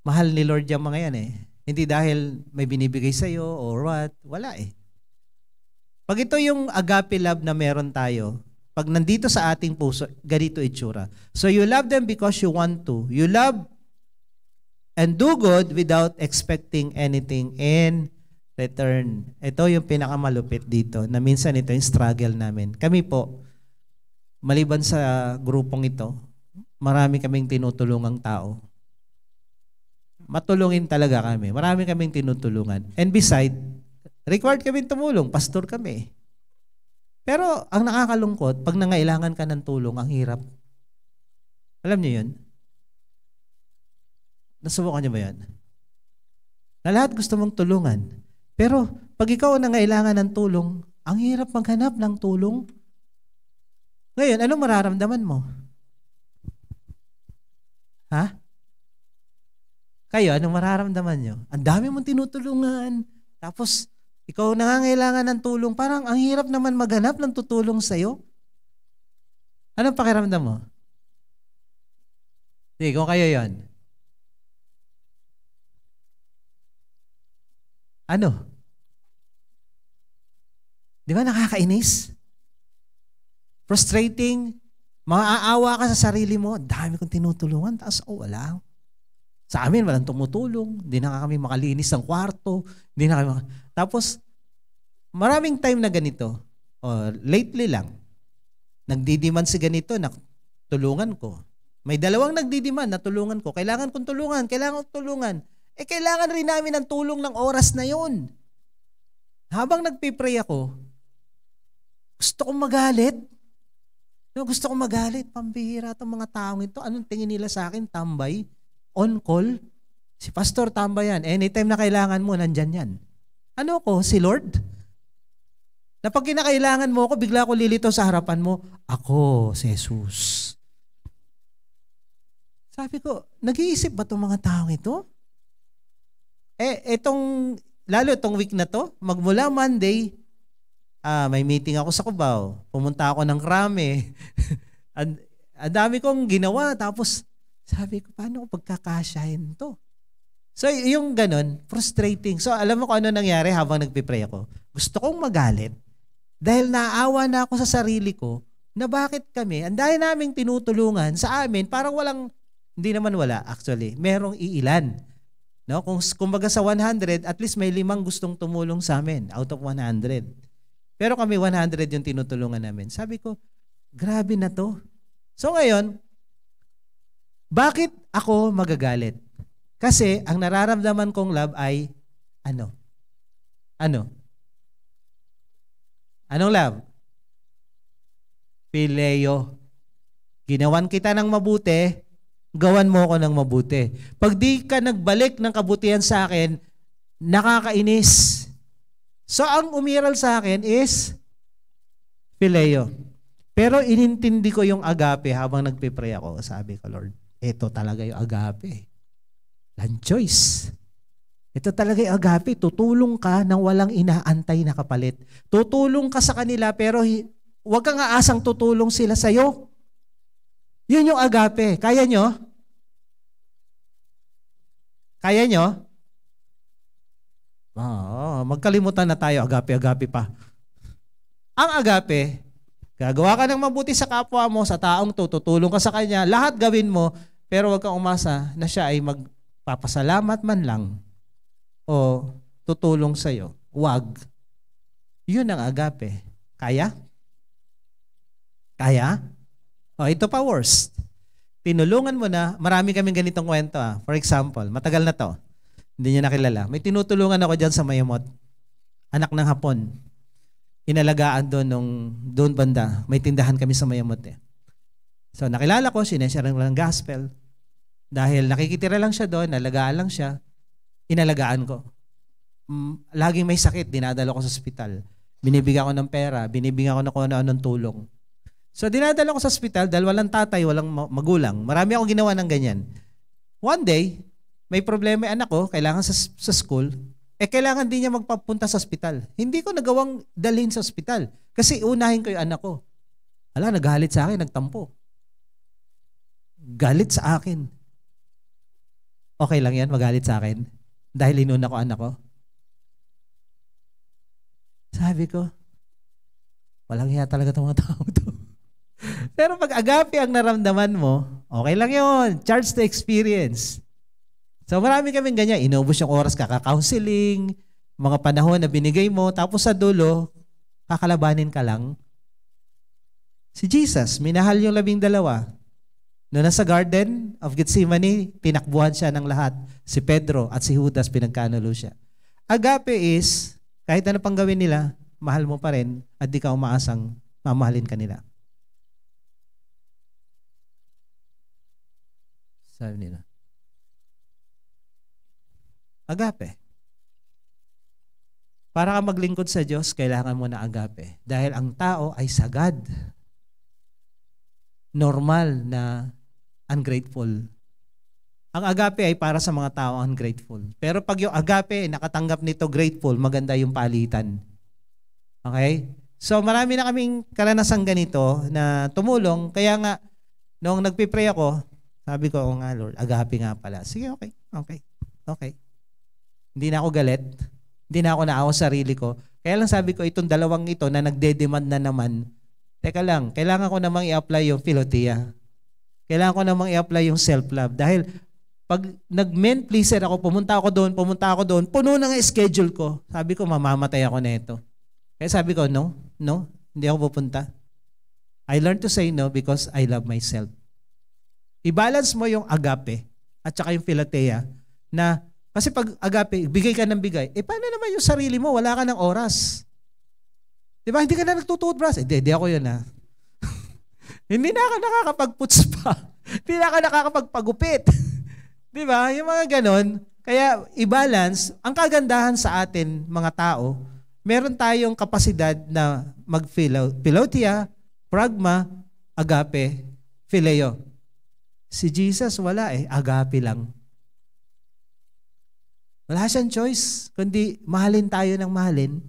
mahal ni Lord yung mga yan eh. Hindi dahil may binibigay sa'yo or what. Wala eh. Pag ito yung agape love na meron tayo, pag nandito sa ating puso, ganito itsura. So you love them because you want to. You love and do good without expecting anything in return. Ito yung pinakamalupit dito na minsan ito yung struggle namin. Kami po, maliban sa grupong ito, marami kaming tinutulungang tao. Matulungin talaga kami. Marami kaming tinutulungan. And beside, required kaming tumulong. Pastor kami. Pero ang nakakalungkot, pag nangailangan ka ng tulong, ang hirap. Alam niyo yun? Nasubukan niyo ba yan? Na lahat gusto mong tulungan. Pero pag ikaw ang nangailangan ng tulong, ang hirap maghanap ng tulong. Ngayon, anong mararamdaman mo? Ha? Kayo, anong mararamdaman nyo? Ang dami mong tinutulungan. Tapos, ikaw nangangailangan ng tulong. Parang ang hirap naman maghanap ng tutulong sa'yo. Anong pakiramdam mo? Sige, kung kayo yon. Ano? Di ba nakakainis? Frustrating. Maaawa ka sa sarili mo. Dami kong tinutulungan. Tapos, wala. Sa amin, walang tumutulong. Hindi na kami makalinis ng kwarto. Hindi na kami Tapos, maraming time na ganito. Lately lang. Nagdidiman si ganito na tulungan ko. May 2 nagdidiman na tulungan ko. Kailangan kong tulungan. Kailangan rin namin ng tulong ng oras na yun. Habang nagpipray ako, gusto kong magalit. Pambihira itong mga taong ito. Anong tingin nila sa akin? Tambay? On call? Si Pastor tambay yan. Anytime na kailangan mo, nandyan yan. Ano ko? Si Lord? Na pag kinakailangan mo ako, bigla ko lilito sa harapan mo, ako, si Jesus. Sabi ko, nag-iisip ba itong mga taong ito? Lalo itong week na to, magmula Monday, may meeting ako sa Cubao. Pumunta ako ng Krame. Ang dami kong ginawa. Tapos, sabi ko, paano ko pagkakasyahin to? So, yung ganun, frustrating. So, alam mo kung ano nangyari habang nagpipray ako? Gusto kong magalit dahil naawa na ako sa sarili ko na bakit kami, ang dahil naming tinutulungan sa amin, parang hindi naman wala actually, merong iilan. No? Kumbaga sa 100, at least may 5 gustong tumulong sa amin out of 100. Pero kami 100 yung tinutulungan namin. Sabi ko, grabe na to. So ngayon, bakit ako magagalit? Kasi ang nararamdaman kong love ay ano? Anong love? Phileo. Ginawan kita ng mabuti, gawan mo ko ng mabuti. Pag di ka nagbalik ng kabutihan sa akin, nakakainis. So ang umiral sa akin is Phileo. Pero inintindi ko yung agape habang nagpe-pray ako. Sabi ko, Lord, ito talaga yung agape. Land choice. Ito talaga yung agape. Tutulong ka nang walang inaantay na kapalit. Tutulong ka sa kanila pero huwag kang aasang tutulong sila sa'yo. Yun yung agape. Kaya nyo? Kaya nyo? Magkalimutan na tayo. Agape pa. Ang agape, gagawa ka ng mabuti sa kapwa mo, sa taong to, tutulong ka sa kanya, lahat gawin mo, pero huwag kang umasa na siya ay magpapasalamat man lang o tutulong sa'yo. Huwag. Yun ang agape. Kaya? Kaya? Ito pa worst. Tinulungan mo na, marami kaming ganitong kwento. For example, matagal na to. Hindi niyo nakilala. May tinutulungan ako dyan sa Mayamot. Anak ng Hapon. Inalagaan doon banda. May tindahan kami sa Mayamot So nakilala ko, sineshare ng gospel. Dahil nakikitira lang siya doon, nalagaan lang siya, inalagaan ko. Laging may sakit, dinadala ko sa ospital. Binibigyan ko ng pera, binibigyan ko ng kung ano-anong tulong. So dinadala ko sa ospital dahil walang tatay, walang magulang. Marami akong ginawa ng ganyan. One day, may problema yung anak ko, kailangan sa school, kailangan din niya magpapunta sa ospital. Hindi ko nagawang dalhin sa ospital kasi unahin ko yung anak ko. Nagalit sa akin, nagtampo. Galit sa akin. Okay lang yan, magalit sa akin dahil inuna ko anak ko. Sabi ko, walang hiya talaga itong mga tao to. Pero pag agape ang naramdaman mo, okay lang yun. Charge the experience. So marami kaming ganyan. Inubos yung oras kaka-counseling, mga panahon na binigay mo, tapos sa dulo, kakalabanin ka lang. Si Jesus, minahal yung 12. Noong nasa Garden of Gethsemane, tinakbuhan siya ng lahat. Si Pedro at si Judas, pinagkanulo siya. Agape is, kahit ano pang gawin nila, mahal mo pa rin at di ka umaasang mamahalin ka nila. Sabi nila. Agape. Para ka maglingkod sa Diyos, kailangan mo na agape. Dahil ang tao ay sagad. Normal na ungrateful. Ang agape ay para sa mga tao ungrateful. Pero pag yung agape nakatanggap nito grateful, maganda yung palitan. Okay? So marami na kaming karanasang ganito na tumulong. Kaya nga, noong nagpipray ako, sabi ko, nga Lord, agape nga pala. Sige, okay. Hindi na ako galit. Hindi na ako naawa sa sarili ko. Kaya lang sabi ko, itong dalawang ito na nagde-demand na naman, teka lang, kailangan ko namang i-apply yung philotia. Kailangan ko namang i-apply yung self-love. Dahil pag nag-men pleaser ako, pumunta ako doon, puno na nga schedule ko. Sabi ko, mamamatay ako na ito. Kaya sabi ko, no, hindi ako pupunta. I learned to say no because I love myself. I-balance mo yung agape at saka yung philotia na, kasi pag agape, bigay ka ng bigay, paano naman yung sarili mo? Wala ka ng oras. Diba? Hindi ka na nagtututbrush. Hindi ako yun Hindi na ako nakakapag-puts pa. Hindi na ako nakakapagpagupit. Diba? Yung mga ganon. Kaya i-balance. Ang kagandahan sa atin, mga tao, meron tayong kapasidad na mag-philotia, pragma, agape, phileo. Si Jesus wala agape lang. Wala siyang choice, kundi mahalin tayo ng mahalin.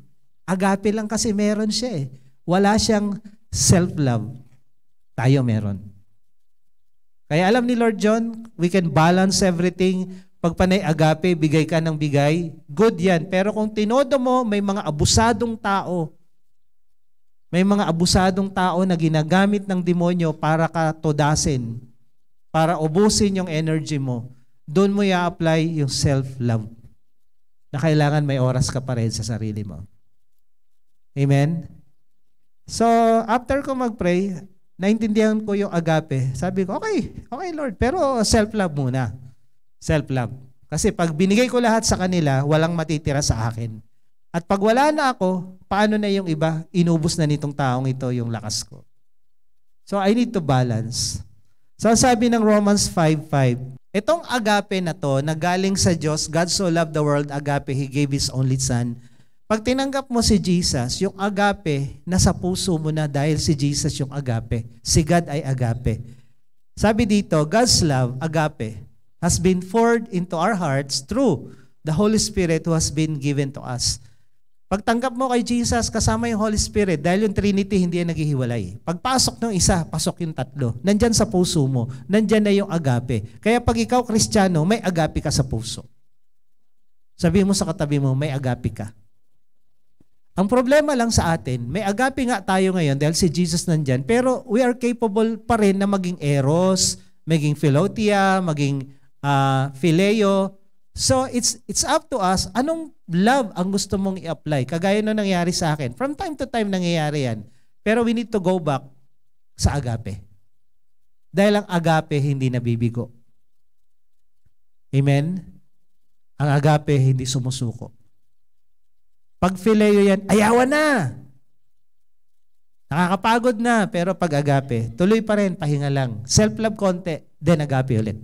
Agape lang kasi meron siya Wala siyang self-love. Tayo meron. Kaya alam ni Lord John, we can balance everything. Pag panay agape, bigay ka ng bigay, good yan. Pero kung tinodo mo, may mga abusadong tao. May mga abusadong tao na ginagamit ng demonyo para ka todasin, para ubusin yung energy mo. Doon mo i-apply yung self-love. Na kailangan may oras ka pa rin sa sarili mo. Amen? So, after ko mag-pray, naintindihan ko yung agape. Sabi ko, okay Lord, pero self-love muna. Self-love. Kasi pag binigay ko lahat sa kanila, walang matitira sa akin. At pag wala na ako, paano na yung iba? Inubos na nitong taong ito yung lakas ko. So, I need to balance. So, sabi ng Romans 5:5, itong agape na to, na galing sa Diyos, God so loved the world, agape, He gave His only Son. Pag tinanggap mo si Jesus, yung agape, nasa puso mo na dahil si Jesus yung agape. Si God ay agape. Sabi dito, God's love, agape, has been poured into our hearts through the Holy Spirit who has been given to us. Pagtanggap mo kay Jesus, kasama yung Holy Spirit, dahil yung Trinity hindi yan naghihiwalay. Pagpasok ng isa, pasok yung tatlo. Nandyan sa puso mo, nandyan na yung agape. Kaya pag ikaw Kristiyano, may agape ka sa puso. Sabi mo sa katabi mo, may agape ka. Ang problema lang sa atin, may agape nga tayo ngayon dahil si Jesus nandyan, pero we are capable pa rin na maging eros, maging philotia, maging phileo. So it's up to us, anong love ang gusto mong i-apply? Kagaya nung nangyari sa akin. From time to time nangyayari yan. Pero we need to go back sa agape. Dahil ang agape hindi nabibigo. Amen? Ang agape hindi sumusuko. Pag phileo yan, ayawan na. Nakakapagod na, pero pag agape, tuloy pa rin, pahinga lang. Self-love konti, then agape ulit.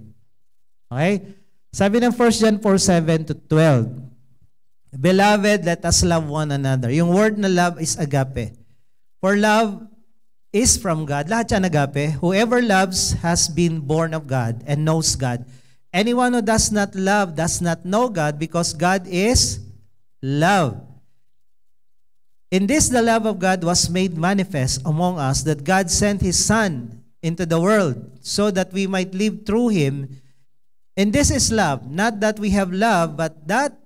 Okay? Sabi ng 1 John 4:7 to 12, Beloved, let us love one another. Yung word na love is agape. For love is from God. Lahat yan agape. Whoever loves has been born of God and knows God. Anyone who does not love does not know God because God is love. In this, the love of God was made manifest among us, that God sent His Son into the world so that we might live through Him. And this is love, not that we have love, but that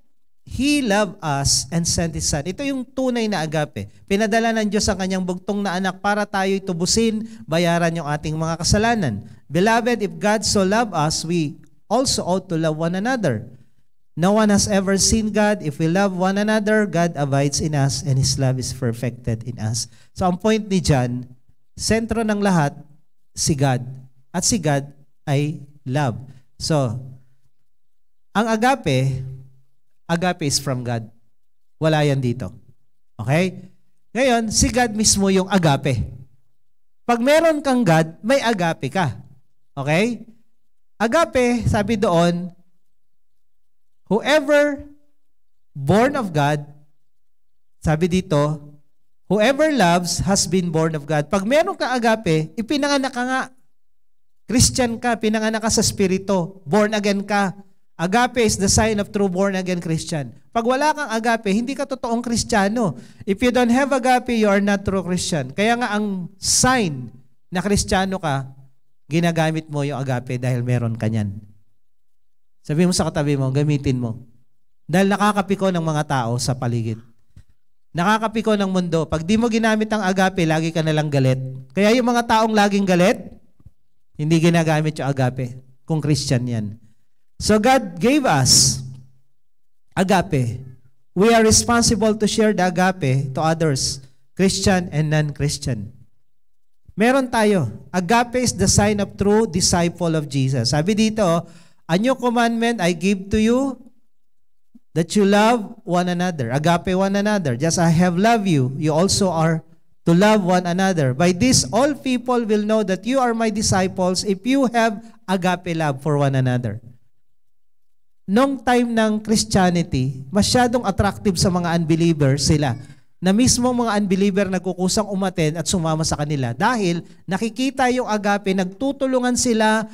He loved us and sent His Son. Ito yung tunay na agape. Pinadala ng Diyos ang Kanyang bugtong na anak para tayo'y tubusin, bayaran yung ating mga kasalanan. Beloved, if God so loved us, we also ought to love one another. No one has ever seen God. If we love one another, God abides in us and His love is perfected in us. So ang point ni John, sentro ng lahat, si God. At si God ay love. So, ang agape is from God. Wala yan dito. Okay? Ngayon, si God mismo yung agape. Pag meron kang God, may agape ka. Okay? Agape, sabi doon, whoever born of God, sabi dito, whoever loves has been born of God. Pag meron ka agape, ipinanganak ka nga. Christian ka, pinanganak ka sa Espiritu. Born again ka. Agape is the sign of true born again Christian. Pag wala kang agape, hindi ka totoong Kristiyano. If you don't have agape, you are not true Christian. Kaya nga ang sign na Kristiyano ka, ginagamit mo yung agape dahil meron ka niyan. Sabi mo sa katabi mo, gamitin mo. Dahil nakakapiko ng mga tao sa paligid. Nakakapiko ng mundo. Pag di mo ginamit ang agape, lagi ka nalang galit. Kaya yung mga taong laging galit, hindi ginagamit yung agape. Kung Christian yan. So God gave us agape. We are responsible to share the agape to others, Christian and non-Christian. Meron tayo. Agape is the sign of true disciple of Jesus. Sabi dito, a new commandment I give to you, that you love one another. Agape one another. Just I have loved you, you also are to love one another. By this, all people will know that you are my disciples if you have agape love for one another. Nung time ng Christianity, masyadong attractive sa mga unbelievers sila, na mismo mga unbeliever nagkukusang umaten at sumama sa kanila dahil nakikita yung agape, nagtutulungan sila,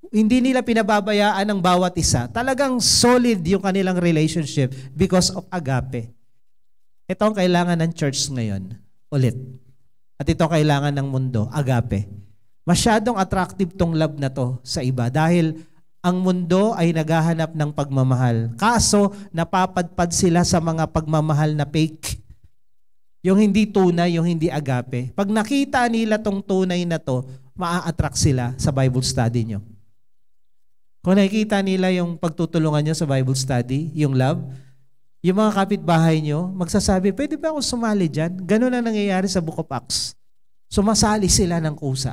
hindi nila pinababayaan ang bawat isa. Talagang solid yung kanilang relationship because of agape. Ito ang kailangan ng church ngayon. Ulit. At ito kailangan ng mundo, agape. Masyadong attractive tong love na to sa iba dahil ang mundo ay naghahanap ng pagmamahal. Kaso, napapadpad sila sa mga pagmamahal na fake. Yung hindi tunay, yung hindi agape. Pag nakita nila tong tunay na to, maa-attract sila sa Bible study nyo. Kung nakikita nila yung pagtutulungan nyo sa Bible study, yung love, yung mga kapitbahay nyo, magsasabi, pwede ba ako sumali dyan? Ganun ang nangyayari sa Book of Acts. Sumasali sila ng kusa.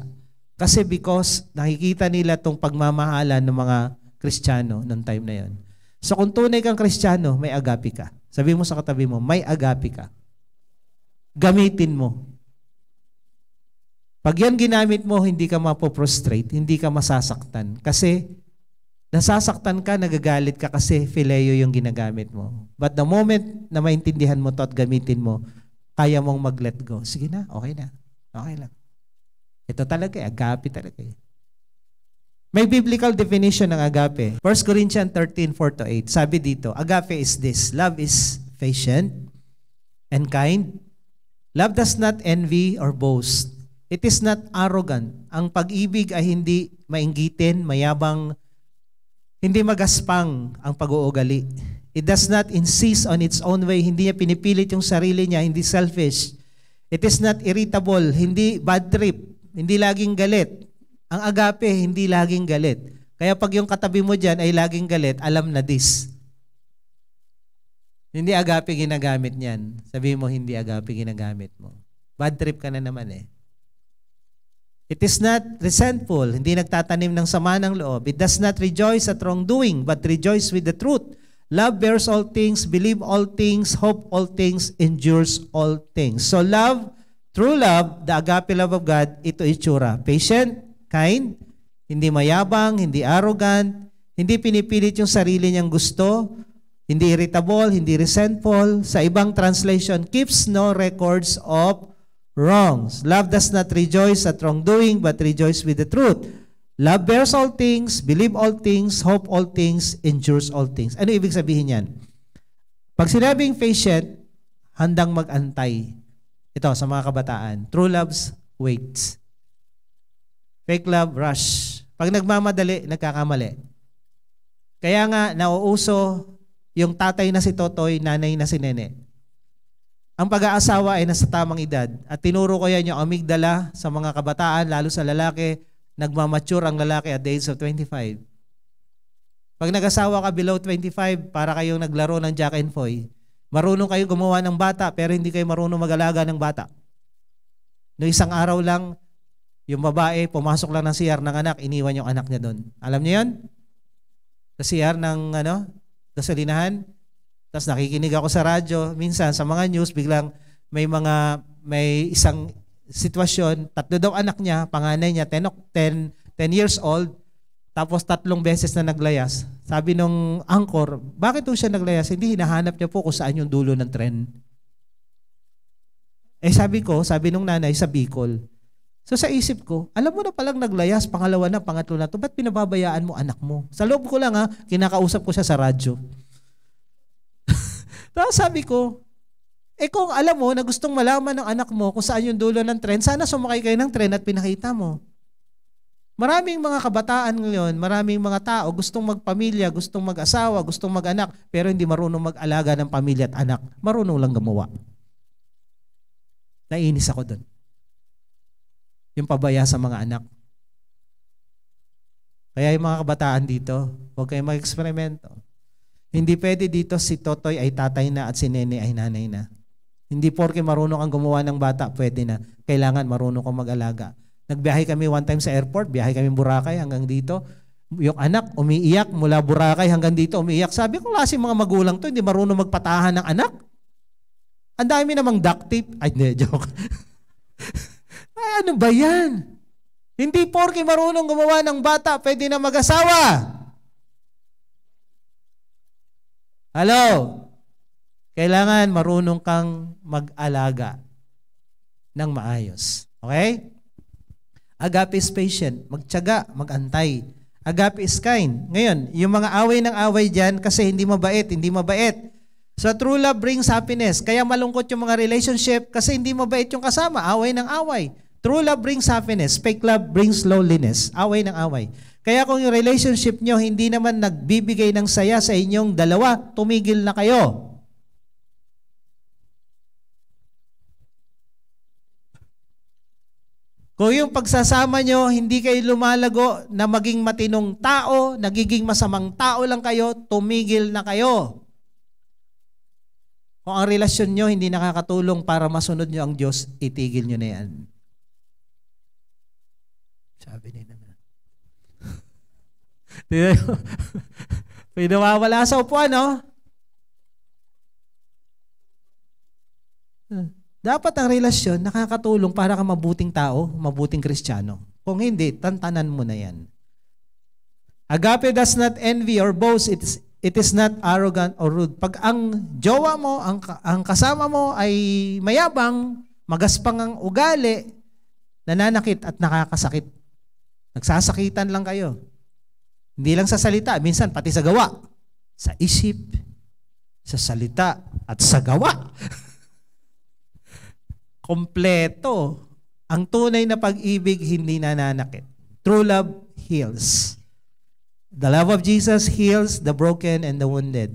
Kasi because nakikita nila tong pagmamahalan ng mga Kristiyano noong time na yon. So kung tunay kang Kristiyano, may agape ka. Sabi mo sa katabi mo, may agape ka. Gamitin mo. Pag yan ginamit mo, hindi ka mapoprostrate, hindi ka masasaktan. Kasi Nasasaktan ka, nagagalit ka kasi phileo yung ginagamit mo. But the moment na maintindihan mo to at gamitin mo, kaya mong mag-let go. Sige na, okay na. Okay lang. Ito talaga agape talaga May biblical definition ng agape. 1 Corinthians 13:4-8. Sabi dito, agape is this: love is patient and kind. Love does not envy or boast. It is not arrogant. Ang pag-ibig ay hindi mainggitin, mayabang, hindi magaspang ang pag-uugali. It does not insist on its own way. Hindi niya pinipilit yung sarili niya, hindi selfish. It is not irritable, hindi bad trip, hindi laging galit. Ang agape, hindi laging galit. Kaya pag yung katabi mo dyan ay laging galit, alam na this. Hindi agape ginagamit niyan. Sabi mo, hindi agape ginagamit mo. Bad trip ka na naman It is not resentful, hindi nagtatanim ng sama ng loob. It does not rejoice at wrongdoing, but rejoice with the truth. Love bears all things, believe all things, hope all things, endures all things. So love, true love, the agape love of God, ito itsura. Patient, kind, hindi mayabang, hindi arrogant, hindi pinipilit yung sarili niyang gusto, hindi irritable, hindi resentful. Sa ibang translation, keeps no records of wrongs. Love does not rejoice at wrongdoing, but rejoice with the truth. Love bears all things, believe all things, hope all things, endures all things. Ano ibig sabihin yan? Pag sinabing patient, handang mag-antay. Ito, sa mga kabataan. True loves waits. Fake love, rush. Pag nagmamadali, nagkakamali. Kaya nga, nauuso yung tatay na si Totoy, nanay na si Nene. Ang pag-aasawa ay nasa tamang edad. At tinuro ko yan yung amygdala sa mga kabataan, lalo sa lalaki. Nagmamature ang lalaki at the age of 25. Pag nag-asawa ka below 25, para kayong naglaro ng Jack and Foy. Marunong kayo gumawa ng bata, pero hindi kayo marunong mag-alaga ng bata. No isang araw lang, yung babae, pumasok lang ng CR ng anak, iniwan yung anak niya doon. Alam niyo yan? Sa CR ng gasolinahan. Tapos nakikinig ako sa radyo, minsan sa mga news, biglang may isang sitwasyon, 3 daw anak niya, panganay niya, 10 years old, tapos 3 beses na naglayas. Sabi nung anchor, bakit po siya naglayas? Hindi, hinahanap niya po kung saan yung dulo ng tren. Sabi nung nanay, sa Bicol. So sa isip ko, alam mo na palang naglayas, pangalawa na, pangatlo na to, ba't pinababayaan mo anak mo? Sa loob ko lang kinakausap ko siya sa radyo. Tapos sabi ko, kung alam mo na gustong malaman ng anak mo kung saan yung dulo ng tren, sana sumakay kayo ng tren at pinakita mo. Maraming mga kabataan ngayon, maraming mga tao gustong magpamilya, gustong mag-asawa, gustong mag-anak, pero hindi marunong mag-alaga ng pamilya at anak. Marunong lang gumawa. Nainis ako doon. Yung pabaya sa mga anak. Kaya yung mga kabataan dito, huwag kayong mag-eksperimento. Hindi pwede dito si Totoy ay tatay na at si Nene ay nanay na. Hindi porke marunong kang gumawa ng bata, pwede na. Kailangan marunong kang mag-alaga. Nagbiyahe kami one time sa airport, biyahe kami Boracay hanggang dito. Yung anak, umiiyak mula Boracay hanggang dito, umiiyak. Sabi ko, kasi mga magulang to, hindi marunong magpatahan ng anak. Ang dami namang duct tape. Ay, hindi, joke. Ay, ano ba yan? Hindi porke marunong gumawa ng bata, pwede na mag-asawa. Hello? Kailangan marunong kang mag-alaga ng maayos. Okay? Agape is patient. Magtiyaga, mag-antay. Agape is kind. Ngayon, yung mga away ng away dyan kasi hindi mabait. So true love brings happiness. Kaya malungkot yung mga relationship kasi hindi mabait yung kasama. Away ng away. True love brings happiness. Fake love brings loneliness. Away ng away. Kaya kung yung relationship nyo hindi naman nagbibigay ng saya sa inyong dalawa, tumigil na kayo. Kung yung pagsasama nyo, hindi kayo lumalago na maging matinong tao, nagiging masamang tao lang kayo, tumigil na kayo. Kung ang relasyon nyo hindi nakakatulong para masunod nyo ang Diyos, itigil nyo na yan. Sabi nila. Pinawawala sa upuan, no? Dapat ang relasyon nakakatulong para ka mabuting tao, mabuting Kristiyano. Kung hindi, tantanan mo na yan. Agape does not envy or boast. It is not arrogant or rude. Pag ang jowa mo, ang kasama mo ay mayabang, magaspang ang ugali, nananakit at nakakasakit. Nagsasakitan lang kayo. Hindi lang sa salita, minsan pati sa gawa. Sa isip, sa salita, at sa gawa. Kompleto. Ang tunay na pag-ibig hindi nananakit. True love heals. The love of Jesus heals the broken and the wounded.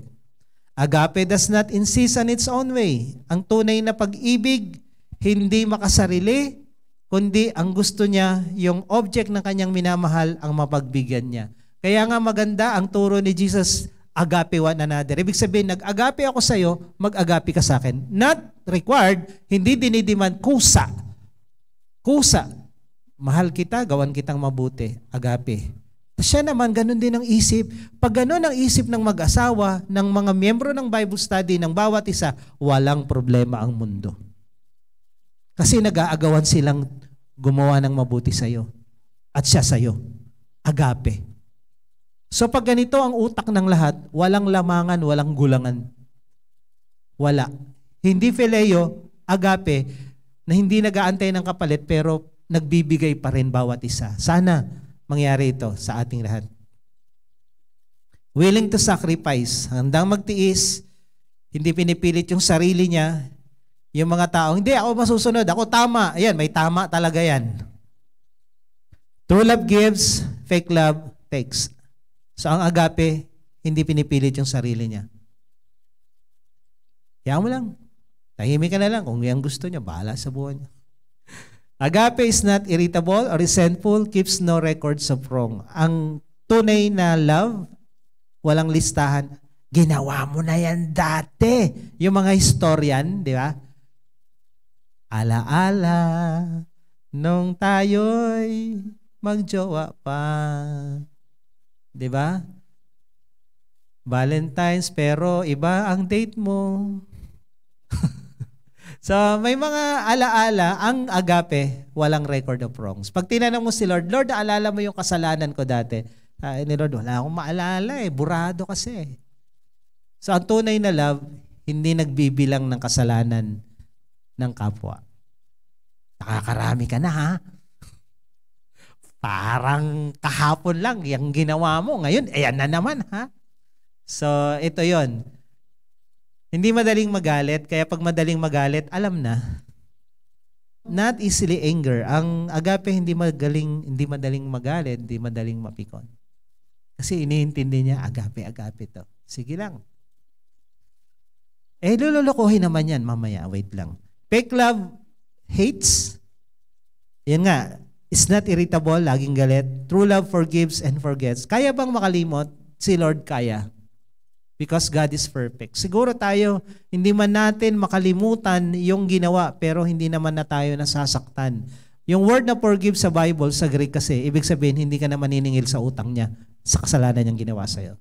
Agape does not insist on its own way. Ang tunay na pag-ibig hindi makasarili, kundi ang gusto niya, yung object ng kanyang minamahal, ang mapagbigyan niya. Kaya nga maganda ang turo ni Jesus, agape one another. Ibig sabihin, nag-agape ako sa iyo, mag-agape ka sa akin. Not required, hindi dinidiman, kusa. Kusa. Mahal kita, gawan kitang mabuti. Agape. Siya naman, ganun din ang isip. Pag ganun ang isip ng mag-asawa, ng mga miyembro ng Bible study, ng bawat isa, walang problema ang mundo. Kasi nag-aagawan silang gumawa ng mabuti sa iyo. At siya sa iyo. Agape. So pag ganito ang utak ng lahat, walang lamangan, walang gulangan. Wala. Hindi phileo, agape, na hindi nag-aantay ng kapalit pero nagbibigay pa rin bawat isa. Sana mangyari ito sa ating lahat. Willing to sacrifice, handang magtiis, hindi pinipilit yung sarili niya, yung mga tao, hindi ako masusunod, ako tama. Ayan, may tama talaga yan. True love gives, fake love takes. So ang agape, hindi pinipilit yung sarili niya. Kaya mo lang, tahimik ka na lang, kung yan gusto niya, bahala sa buhay niya. Agape is not irritable or resentful, keeps no records of wrong. Ang tunay na love, walang listahan. Ginawa mo na yan dati. Yung mga historian, di ba? Alaala, nung tayo'y magjowa pa. Di ba? Valentine's, pero iba ang date mo. So, may mga alaala, ang agape, walang record of wrongs. Pag tinanong mo si Lord, Lord, naalala mo yung kasalanan ko dati. Ni Lord, wala akong maalala burado kasi. So, ang tunay na love, hindi nagbibilang ng kasalanan ng kapwa. Nakakarami ka na, ha? Parang kahapon lang, yung ginawa mo. Ngayon, ayan na naman, ha? So, ito yon. Hindi madaling magalit, kaya pag madaling magalit, alam na. Not easily anger. Ang agape hindi madaling magalit, hindi madaling mapikon. Kasi iniintindi niya, agape to. Sige lang. Lululokohin naman yan mamaya. Wait lang. Fake love hates. Yan nga, is not irritable, laging galit. True love forgives and forgets. Kaya bang makalimot? Si Lord kaya. Because God is perfect. Siguro tayo, hindi man natin makalimutan yung ginawa, pero hindi naman na tayo nasasaktan. Yung word na forgive sa Bible, sa Greek kasi, ibig sabihin, hindi ka na maniningil sa utang niya, sa kasalanan niyang ginawa sa'yo.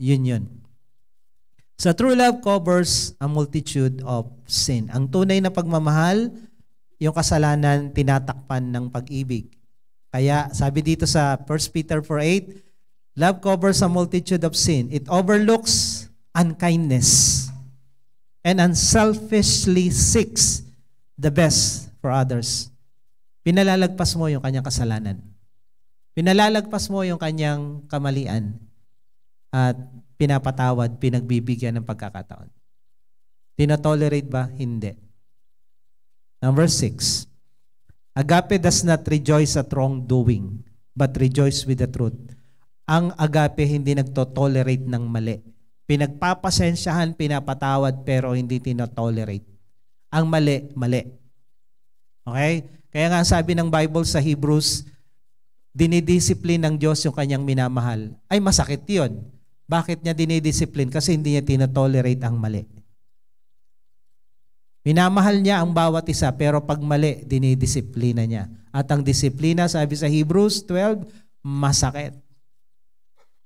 Yun. So true love covers a multitude of sin. Ang tunay na pagmamahal, yung kasalanan tinatakpan ng pag-ibig. Kaya sabi dito sa 1 Peter 4:8, love covers a multitude of sin. It overlooks unkindness and unselfishly seeks the best for others. Pinalalagpas mo yung kanyang kasalanan. Pinalalagpas mo yung kanyang kamalian at pinapatawad, pinagbibigyan ng pagkakataon. Tinotolerate ba? Hindi. Number 6. Agape does not rejoice at wrongdoing, but rejoice with the truth. Ang agape hindi nagtotolerate ng mali. Pinagpapasensyahan, pinapatawad, pero hindi tinotolerate. Ang mali, mali. Okay? Kaya nga sabi ng Bible sa Hebrews, dinidisiplin ng Diyos yung kanyang minamahal. Ay, masakit yun. Bakit niya dinidisiplin? Kasi hindi niya tinotolerate ang mali. Minamahal niya ang bawat isa, pero pag mali, dinidisiplina niya. At ang disiplina, sabi sa Hebrews 12, masakit.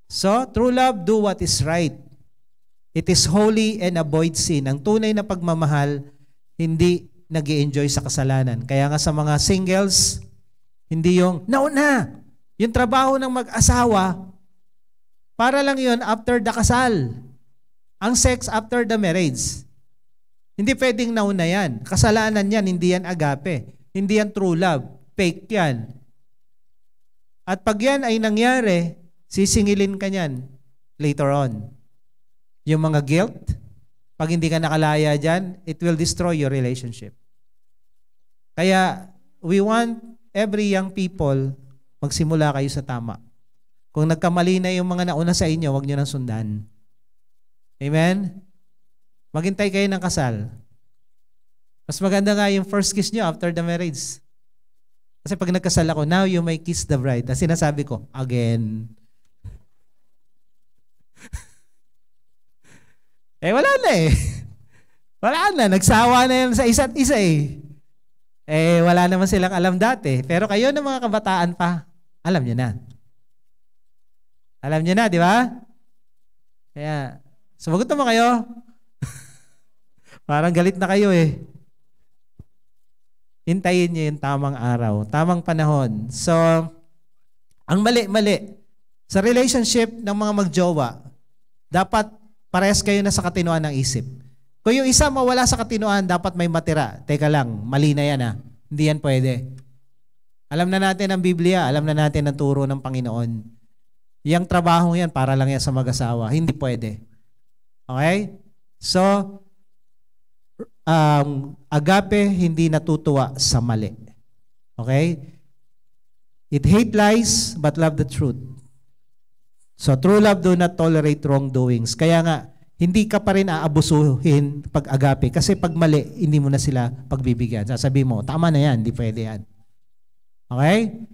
So, true love, do what is right. It is holy and avoid sin. Ang tunay na pagmamahal, hindi nag-i-enjoy sa kasalanan. Kaya nga sa mga singles, hindi yung, nauna! Yung trabaho ng mag-asawa, para lang yun after the kasal. Ang sex after the marriage. Hindi pwedeng nauna yan. Kasalanan yan, hindi yan agape. Hindi yan true love. Fake yan. At pag yan ay nangyari, sisingilin ka yan later on. Yung mga guilt, pag hindi ka nakalaya dyan, it will destroy your relationship. Kaya, we want every young people, magsimula kayo sa tama. Kung nagkamali na yung mga nauna sa inyo, huwag nyo nang sundan. Amen? Maghintay kayo ng kasal. Mas maganda nga yung first kiss nyo after the marriage. Kasi pag nagkasal ako, now you may kiss the bride. At sinasabi ko, again. Wala na eh. Wala na. Nagsawa na yan sa isa't isa eh. Wala naman silang alam dati. Pero kayo ng mga kabataan pa, alam nyo na. Alam nyo na, di ba? Kaya, sumagot naman kayo. Parang galit na kayo eh. Hintayin nyo yung tamang araw, tamang panahon. So, ang mali-mali, sa relationship ng mga magjowa, dapat parehas kayo na sa katinoan ng isip. Kung yung isa mawala sa katinoan, dapat may matira. Teka lang, mali na yan Hindi yan pwede. Alam na natin ang Biblia, alam na natin ang turo ng Panginoon. Yang trabaho yan, para lang yan sa mag-asawa. Hindi pwede. Okay? So, agape hindi natutuwa sa mali. Okay? It hate lies but love the truth. So true love do not tolerate wrongdoings. Kaya nga, hindi ka pa rin aabusuhin pag agape. Kasi pag mali, hindi mo na sila pagbibigyan. Sasabihin mo, tama na yan, hindi pwede yan. Okay?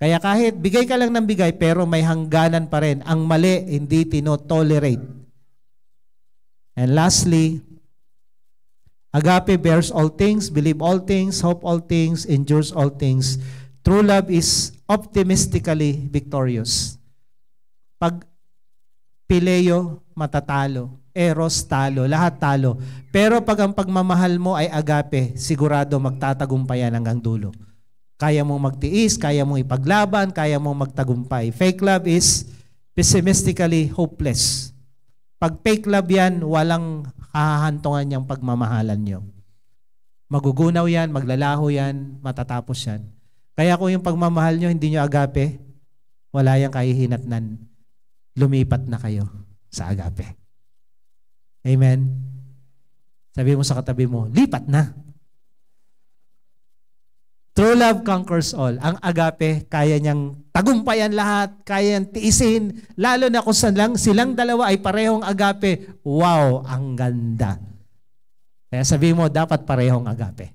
Kaya kahit bigay ka lang ng bigay, pero may hangganan pa rin. Ang mali, hindi tino-tolerate. And lastly, agape bears all things, believe all things, hope all things, endures all things. True love is optimistically victorious. Pag pileo, matatalo. Eros, talo. Lahat talo. Pero pag ang pagmamahal mo ay agape, sigurado magtatagumpayan hanggang dulo. Kaya mong magtiis, kaya mong ipaglaban, kaya mong magtagumpay. Fake love is pessimistically hopeless. Pag fake love yan, walang hahantungan niyang pagmamahalan niyo. Magugunaw yan, maglalaho yan, matatapos yan. Kaya kung yung pagmamahal niyo hindi niyo agape, wala yang kahihinatnan. Lumipat na kayo sa agape. Amen? Sabi mo sa katabi mo, lipat na. True love conquers all. Ang agape, kaya niyang tagumpayan lahat, kaya niyang tiisin, lalo na kung silang dalawa ay parehong agape. Wow, ang ganda. Kaya sabi mo, dapat parehong agape.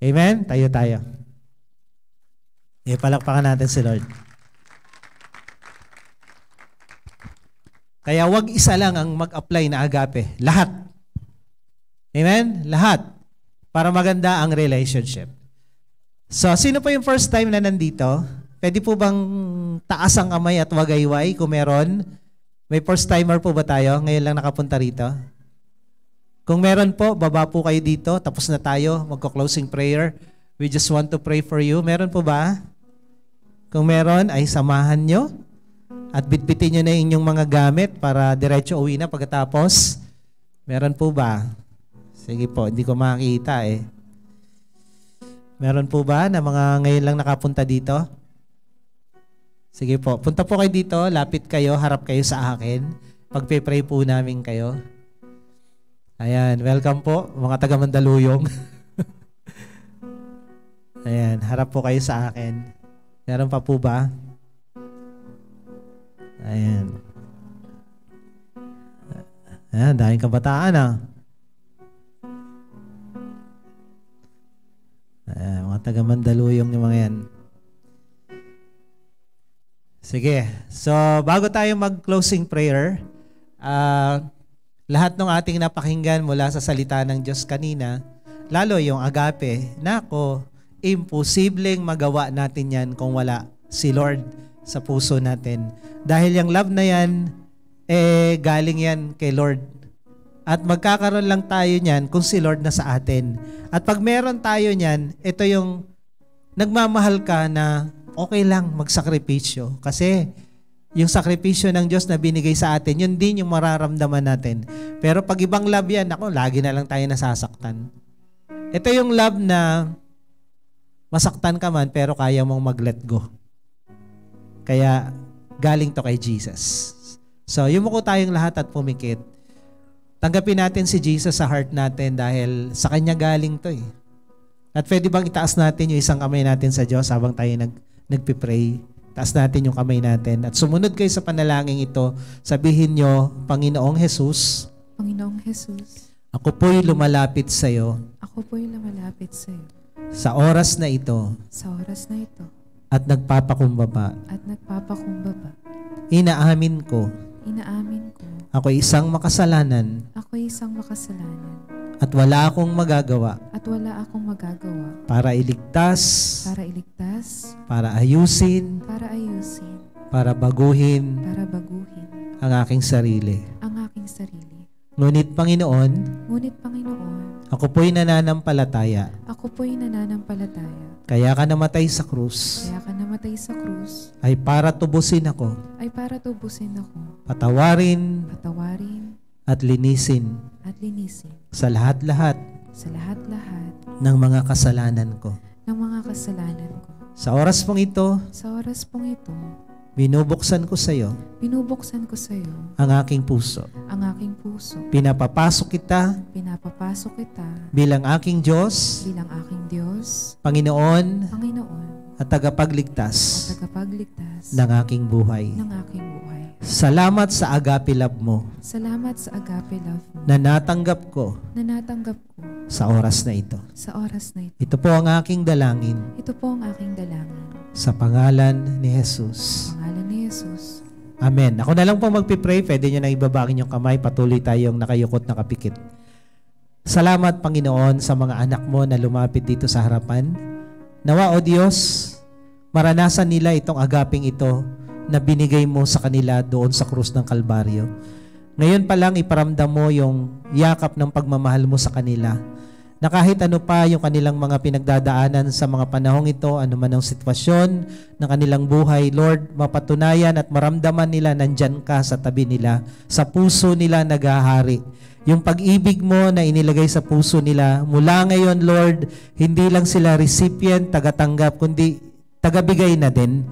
Amen? Tayo. Palakpakan natin si Lord. Kaya wag isa lang ang mag-apply na agape. Lahat. Amen? Lahat. Para maganda ang relationship. So, sino po yung first time na nandito? Pwede po bang taas ang kamay at wagayway kung meron? May first timer po ba tayo? Ngayon lang nakapunta rito? Kung meron po, baba po kayo dito. Tapos na tayo. Magko-closing prayer. We just want to pray for you. Meron po ba? Kung meron, ay samahan nyo. At bitbitin nyo na inyong mga gamit para diretso uwi na pagkatapos. Meron po ba? Sige po, hindi ko makita eh. Meron po ba na mga ngayon lang nakapunta dito? Sige po, punta po kayo dito, lapit kayo, harap kayo sa akin. Pagpe-pray po namin kayo. Ayan, welcome po, mga taga Mandaluyong. Ayan, harap po kayo sa akin. Meron pa po ba? Ayan. Ayan, daming kabataan mga taga Mandaluyong yung mga yan. Sige. So, bago tayo mag-closing prayer, lahat ng ating napakinggan mula sa salita ng Diyos kanina, lalo yung agape, nako, imposibleng magawa natin yan kung wala si Lord sa puso natin. Dahil yung love na yan, galing yan kay Lord. At magkakaroon lang tayo niyan kung si Lord na sa atin. At pag meron tayo niyan, ito yung nagmamahal ka na okay lang magsakripisyo. Kasi yung sakripisyo ng Diyos na binigay sa atin, yun din yung mararamdaman natin. Pero pag ibang love yan, ako, lagi na lang tayo nasasaktan. Ito yung love na masaktan ka man, pero kaya mong mag-let go. Kaya, galing to kay Jesus. So, yumuko tayong lahat at pumikit. Tanggapin natin si Jesus sa heart natin dahil sa Kanya galing to eh. At pwede bang itaas natin yung isang kamay natin sa Diyos habang tayo nagpipray? Taas natin yung kamay natin. At sumunod kayo sa panalangin ito, sabihin nyo, Panginoong Jesus, Panginoong Jesus, ako po'y lumalapit sa iyo. ako po'y lumalapit sa iyo. Sa oras na ito. Sa oras na ito. At nagpapakumbaba. At nagpapakumbaba. Inaamin ko. Inaamin ko. Ako'y isang makasalanan. Ako'y isang makasalanan. At wala akong magagawa. At wala akong magagawa. Para iligtas. Para iligtas. Para ayusin. Para ayusin. Para baguhin. Para baguhin. Ang aking sarili. Ang aking sarili. Ngunit Panginoon. Ngunit Panginoon. Ako po'y nananampalataya. Ako po'y nananampalataya. Kaya ka namatay sa krus. Kaya ka namatay sa krus. Ay para tubusin ako. Ay para tubusin ako. Patawarin. Patawarin. At linisin. At linisin. Sa lahat-lahat. Sa lahat-lahat. Ng mga kasalanan ko. Ng mga kasalanan ko. Sa oras pong ito. Sa oras pong ito. Binubuksan ko sa iyo. Binubuksan ko sa iyo. Ang aking puso. Ang aking puso. Pinapapasok kita. Pinapapasok kita. Bilang aking Diyos. Bilang aking Diyos. Panginoon. Panginoon. At tagapagligtas. At tagapagligtas. Ng aking buhay. Ng aking buhay. Salamat sa agape love mo. Salamat sa agape love mo. Na natanggap ko. Na natanggap ko. Sa oras na ito. Sa oras na ito. Ito po ang aking dalangin. Ito po ang aking dalangin. Sa pangalan ni Jesus. Pangalan ni Jesus. Amen. Ako na lang po magpipray. Pwede nyo na ibabangin yung kamay. Patuloy tayong nakayukot, nakapikit. Salamat, Panginoon, sa mga anak mo na lumapit dito sa harapan. Nawa, O Diyos, maranasan nila itong agaping ito na binigay mo sa kanila doon sa krus ng Kalbaryo. Ngayon pa lang iparamdam mo yung yakap ng pagmamahal mo sa kanila. Na kahit ano pa yung kanilang mga pinagdadaanan sa mga panahong ito, ano man ang sitwasyon ng kanilang buhay, Lord, mapatunayan at maramdaman nila nandyan ka sa tabi nila, sa puso nila naghahari. Yung pag-ibig mo na inilagay sa puso nila, mula ngayon, Lord, hindi lang sila recipient, tagatanggap, kundi tagabigay na din.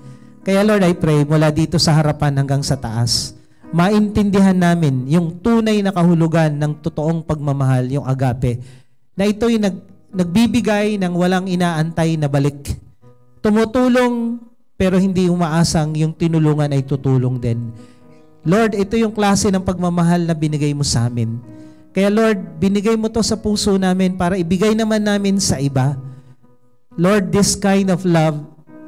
Kaya Lord, I pray mula dito sa harapan hanggang sa taas, maintindihan namin yung tunay na kahulugan ng totoong pagmamahal, yung agape, na ito'y nagbibigay ng walang inaantay na balik. Tumutulong pero hindi umaasang yung tinulungan ay tutulong din. Lord, ito yung klase ng pagmamahal na binigay mo sa amin. Kaya Lord, binigay mo to sa puso namin para ibigay naman namin sa iba. Lord, this kind of love,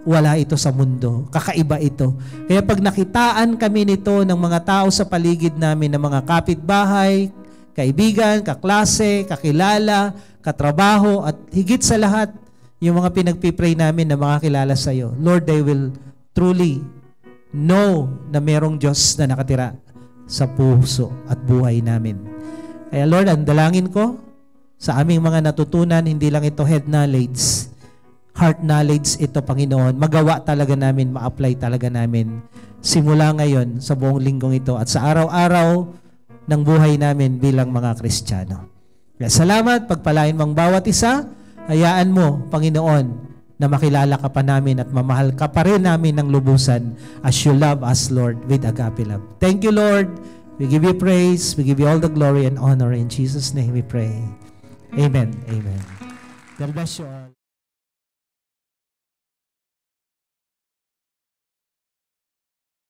wala ito sa mundo. Kakaiba ito. Kaya pag nakitaan kami nito ng mga tao sa paligid namin, ng mga kapitbahay, kaibigan, kaklase, kakilala, katrabaho, at higit sa lahat, yung mga pinagpipray namin na makakilala sa iyo. Lord, they will truly know na merong Diyos na nakatira sa puso at buhay namin. Kaya Lord, ang dalangin ko sa aming mga natutunan, hindi lang ito head knowledge, heart knowledge ito, Panginoon. Magawa talaga namin, ma-apply talaga namin simula ngayon sa buong linggong ito at sa araw-araw ng buhay namin bilang mga Kristiyano. Kaya salamat, pagpalain mong bawat isa, hayaan mo, Panginoon, na makilala ka pa namin at mamahal ka pa rin namin ng lubusan as you love us, Lord, with agape love. Thank you, Lord. We give you praise. We give you all the glory and honor. In Jesus' name we pray. Amen. Amen. God bless you all.